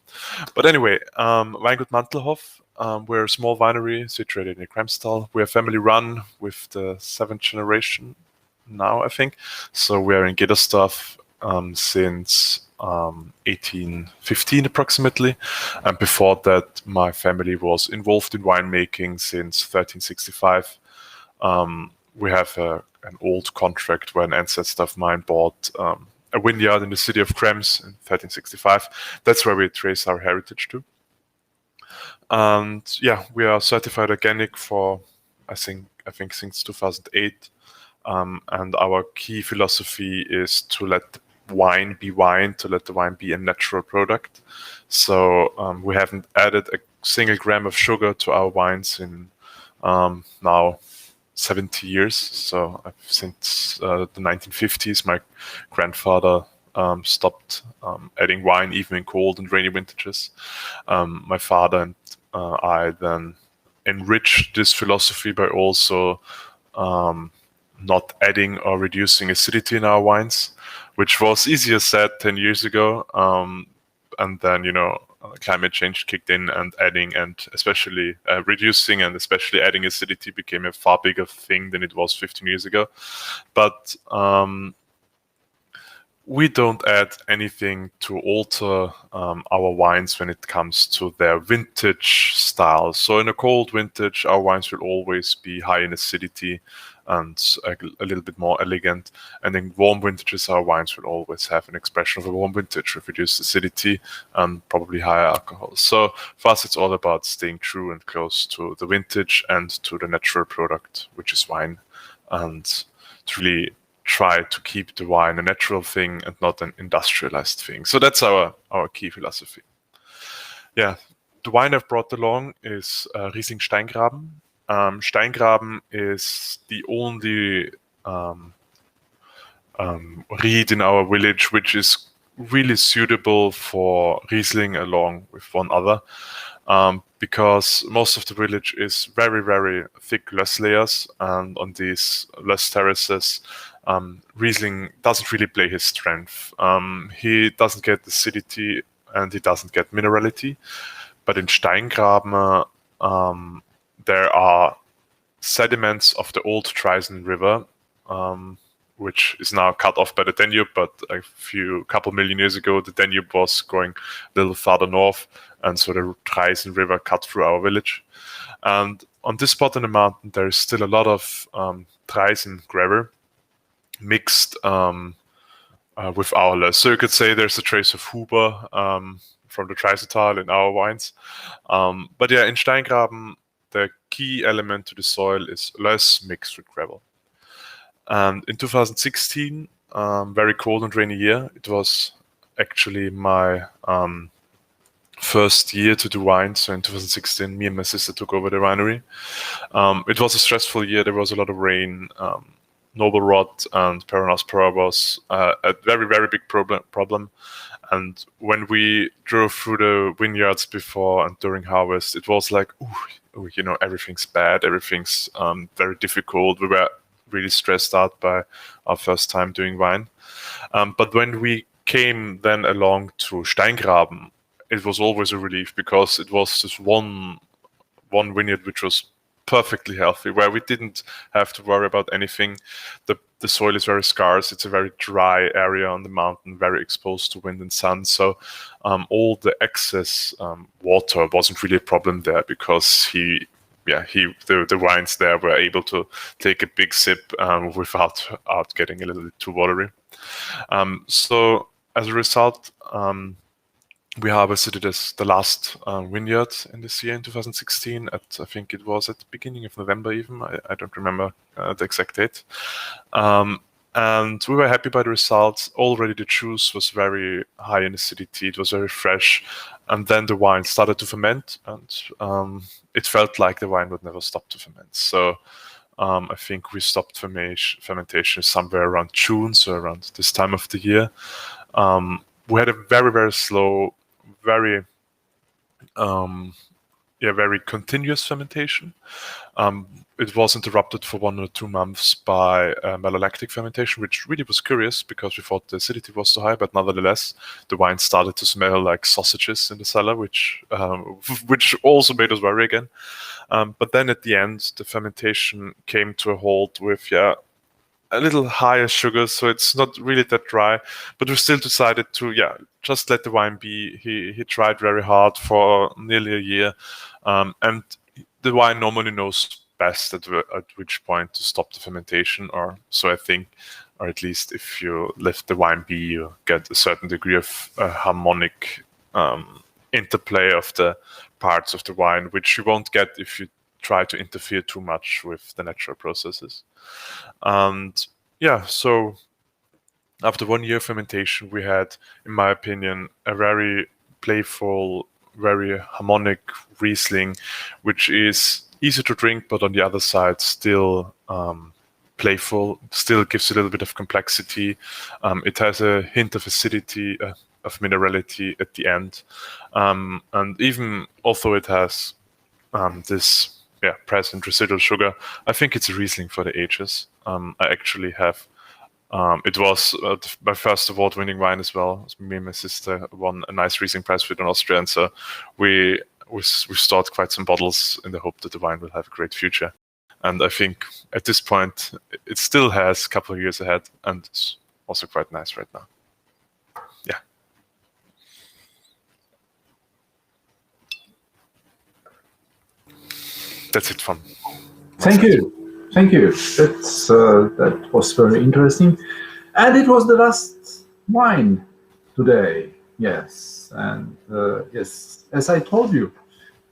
But anyway, Weingut Mantelhof, we're a small winery situated in Kremstal. We're family run with the 7th generation now, I think. So we're in Gedersdorf since 1815 approximately. And before that, my family was involved in winemaking since 1365. We have an old contract where an ancestor of mine bought a vineyard in the city of Krems in 1365. That's where we trace our heritage to. And yeah, we are certified organic for, I think since 2008. And our key philosophy is to let wine be wine, to let the wine be a natural product. So we haven't added a single gram of sugar to our wines in now 70 years. So since the 1950s, my grandfather stopped adding wine even in cold and rainy vintages. My father and I then enriched this philosophy by also not adding or reducing acidity in our wines, which was easier said 10 years ago. And then, climate change kicked in, and adding and especially reducing and especially adding acidity became a far bigger thing than it was 15 years ago. But we don't add anything to alter our wines when it comes to their vintage style. So in a cold vintage, our wines will always be high in acidity and a little bit more elegant. And in warm vintages, our wines will always have an expression of a warm vintage with reduced acidity and probably higher alcohol. So for us, it's all about staying true and close to the vintage and to the natural product, which is wine, and to really try to keep the wine a natural thing and not an industrialized thing. So that's our key philosophy. Yeah, the wine I've brought along is Riesling Steingraben. Steingraben is the only reed in our village which is really suitable for Riesling along with one other, because most of the village is very, very thick Löss layers, and on these Löss terraces Riesling doesn't really play his strength. He doesn't get acidity and he doesn't get minerality. But in Steingraben, there are sediments of the old Treisen River, which is now cut off by the Danube, but a couple million years ago, the Danube was going a little farther north, and so the Treisen River cut through our village. And on this spot in the mountain, there is still a lot of Treisen gravel mixed with Aule. So you could say there's a trace of Huber from the Treisental in our wines. But yeah, in Steingraben, the key element to the soil is loess mixed with gravel. And in 2016, very cold and rainy year, it was actually my first year to do wine. So in 2016, me and my sister took over the winery. It was a stressful year. There was a lot of rain. Noble rot and Peronospora was a very, very big problem. And when we drove through the vineyards before and during harvest, it was like, ooh, you know, everything's bad. Everything's very difficult. We were really stressed out by our first time doing wine. But when we came then along to Steingraben, it was always a relief because it was just one vineyard which was perfectly healthy, where we didn't have to worry about anything. The soil is very scarce. It's a very dry area on the mountain, very exposed to wind and sun. So all the excess water wasn't really a problem there because the wines there were able to take a big sip without getting a little bit too watery. So as a result, we harvested the last vineyard in this year in 2016. I think it was at the beginning of November even. I don't remember the exact date. And we were happy by the results. Already the juice was very high in acidity. It was very fresh. And then the wine started to ferment, and it felt like the wine would never stop to ferment. So I think we stopped fermentation somewhere around June, so around this time of the year. We had a very, very slow, very continuous fermentation. It was interrupted for 1 or 2 months by malolactic fermentation, which really was curious because we thought the acidity was too high, but nevertheless, the wine started to smell like sausages in the cellar, which also made us worry again. But then at the end, the fermentation came to a halt with a little higher sugar, so it's not really that dry, but we still decided to just let the wine be. He tried very hard for nearly a year, and the wine normally knows best at which point to stop the fermentation, or so I think, or at least if you let the wine be, you get a certain degree of harmonic interplay of the parts of the wine, which you won't get if you try to interfere too much with the natural processes. And so after 1 year fermentation, we had, in my opinion, a very playful, very harmonic Riesling, which is easy to drink, but on the other side, still playful, still gives a little bit of complexity. It has a hint of acidity, of minerality at the end. And even although it has this present residual sugar, I think it's a Riesling for the ages. I actually have, it was my first award-winning wine as well. Me and my sister won a nice Riesling prize with an Austrian, so we stored quite some bottles in the hope that the wine will have a great future. And I think at this point, it still has a couple of years ahead, and it's also quite nice right now. Yeah. That's it from. Thank you. That was very interesting, and it was the last wine today. Yes, and yes, as I told you,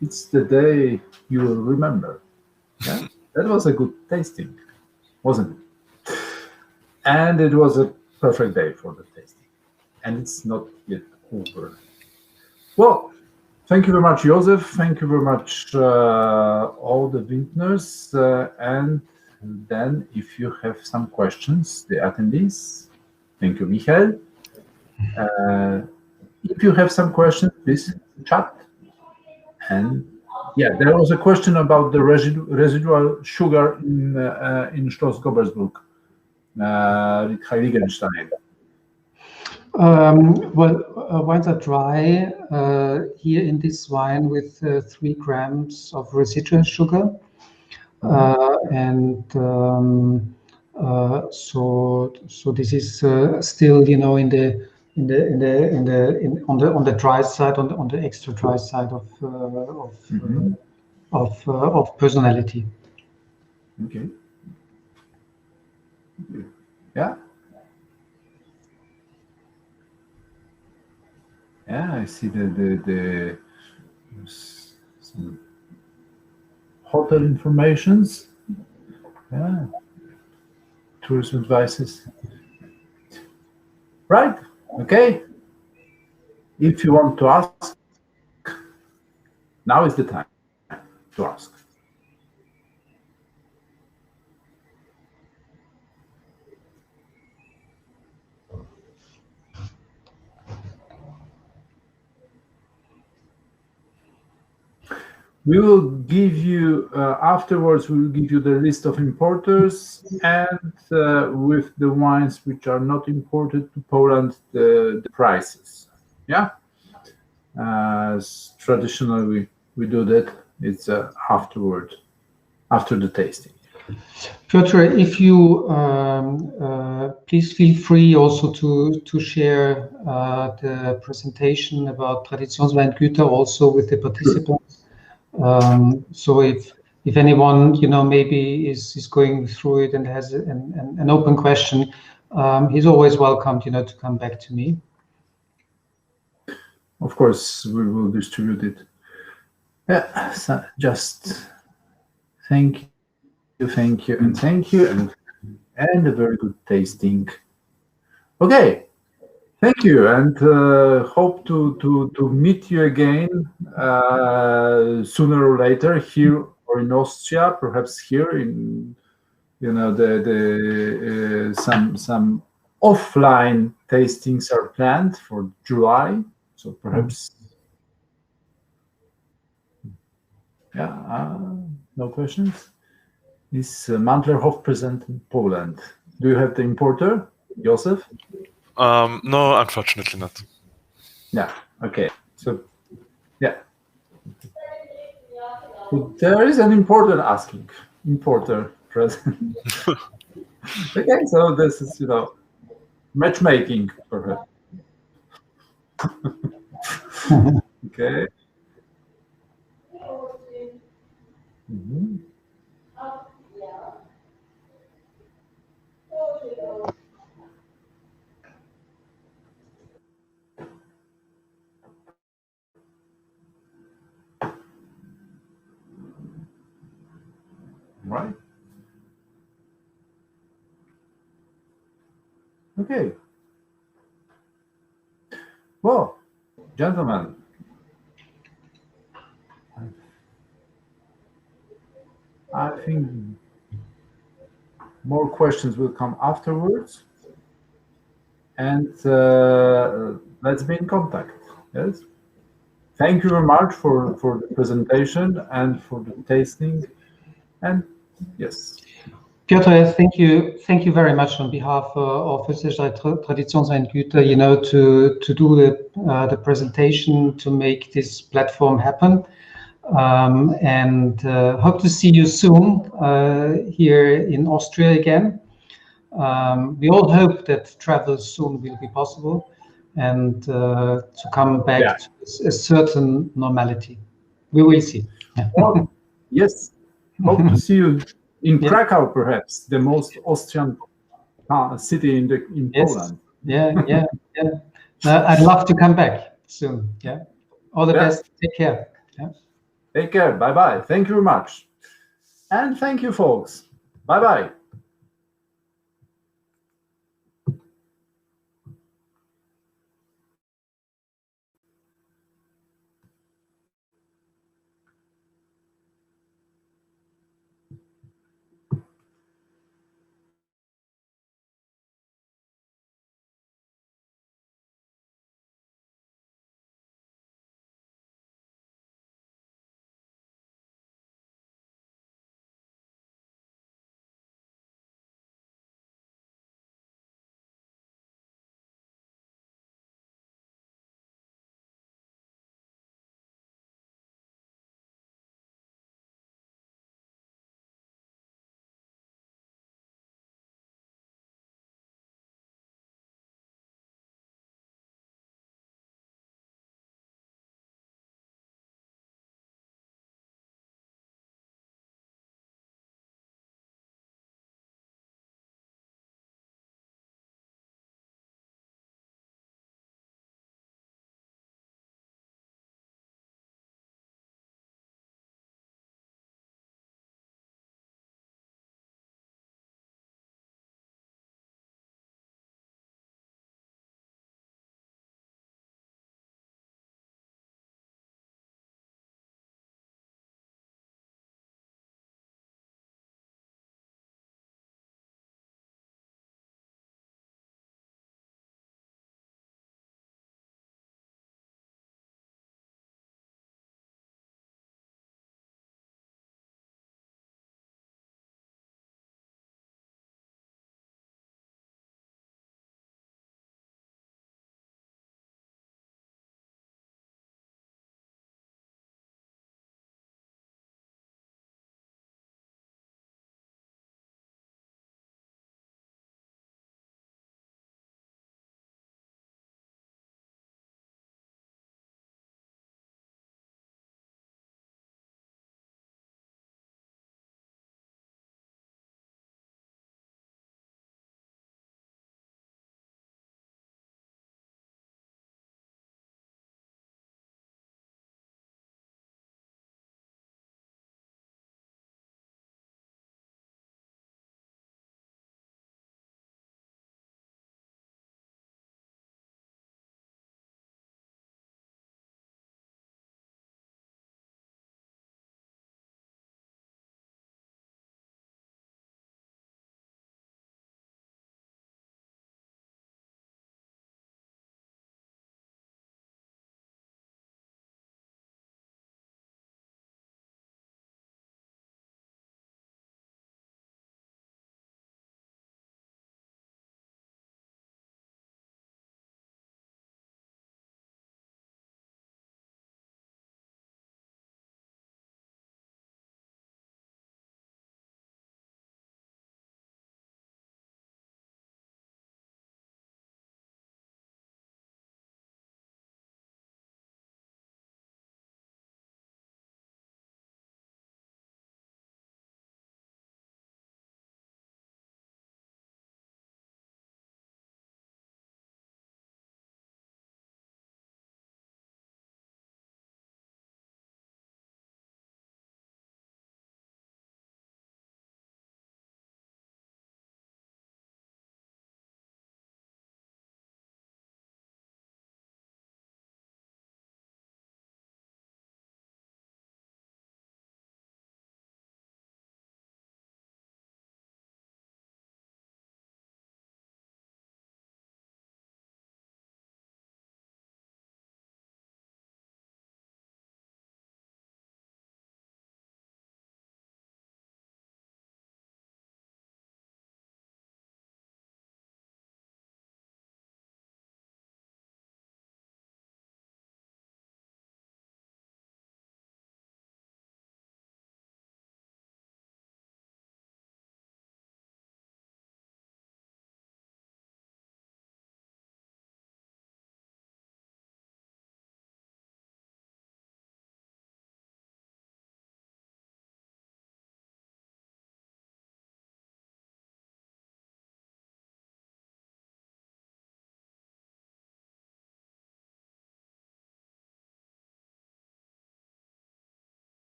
it's the day you will remember. Yeah, that was a good tasting, wasn't it? And it was a perfect day for the tasting, and it's not yet over. Well. Thank you very much, Josef. Thank you very much, all the vintners. And then if you have some questions, the attendees, thank you, Michael. If you have some questions, please chat. And there was a question about the residual sugar in Schloss Gobelsburg. Heiligenstein? Wines are dry here in this wine with 3 grams of residual sugar, and so this is still, you know, on the dry side, on the extra dry side of personality. Okay. Yeah. Yeah, I see the some hotel informations. Yeah. Tourism advices. Right. Okay. If you want to ask, now is the time to ask. We will give you, afterwards, we will give you the list of importers and with the wines which are not imported to Poland, the prices. Yeah? As traditionally we do that, it's afterward, after the tasting. Piotr, if you please feel free also to share the presentation about Traditionsweingüter also with the participants. So if anyone, you know, maybe is going through it and has an open question, he's always welcome, you know, to come back to me. Of course, we will distribute it. Yeah, so just thank you, and a very good tasting. Okay, thank you, and hope to meet you again sooner or later here or in Austria, perhaps here in, you know, some offline tastings are planned for July, so perhaps. Yeah, no questions. Is Mandlerhof present in Poland? Do you have the importer, Josef? No, unfortunately not. Yeah, okay. So, yeah. So there is an importer asking. Importer present. Okay, so this is, you know, matchmaking for her. Okay. Mm-hmm. Right. Okay. Well, gentlemen, I think more questions will come afterwards, and let's be in contact. Yes. Thank you very much for the presentation and for the tasting, and yes. Piotr, thank you very much on behalf of Österreichische Traditionsweingüter, you know, to do the presentation, to make this platform happen, and hope to see you soon here in Austria again. We all hope that travel soon will be possible and to come back to a certain normality. We will see. Well, yes, hope to see you in Krakow, perhaps the most Austrian city in Poland. Yeah. I'd love to come back soon. Yeah. All the best. Take care. Yeah. Take care. Bye bye. Thank you very much, and thank you, folks. Bye bye.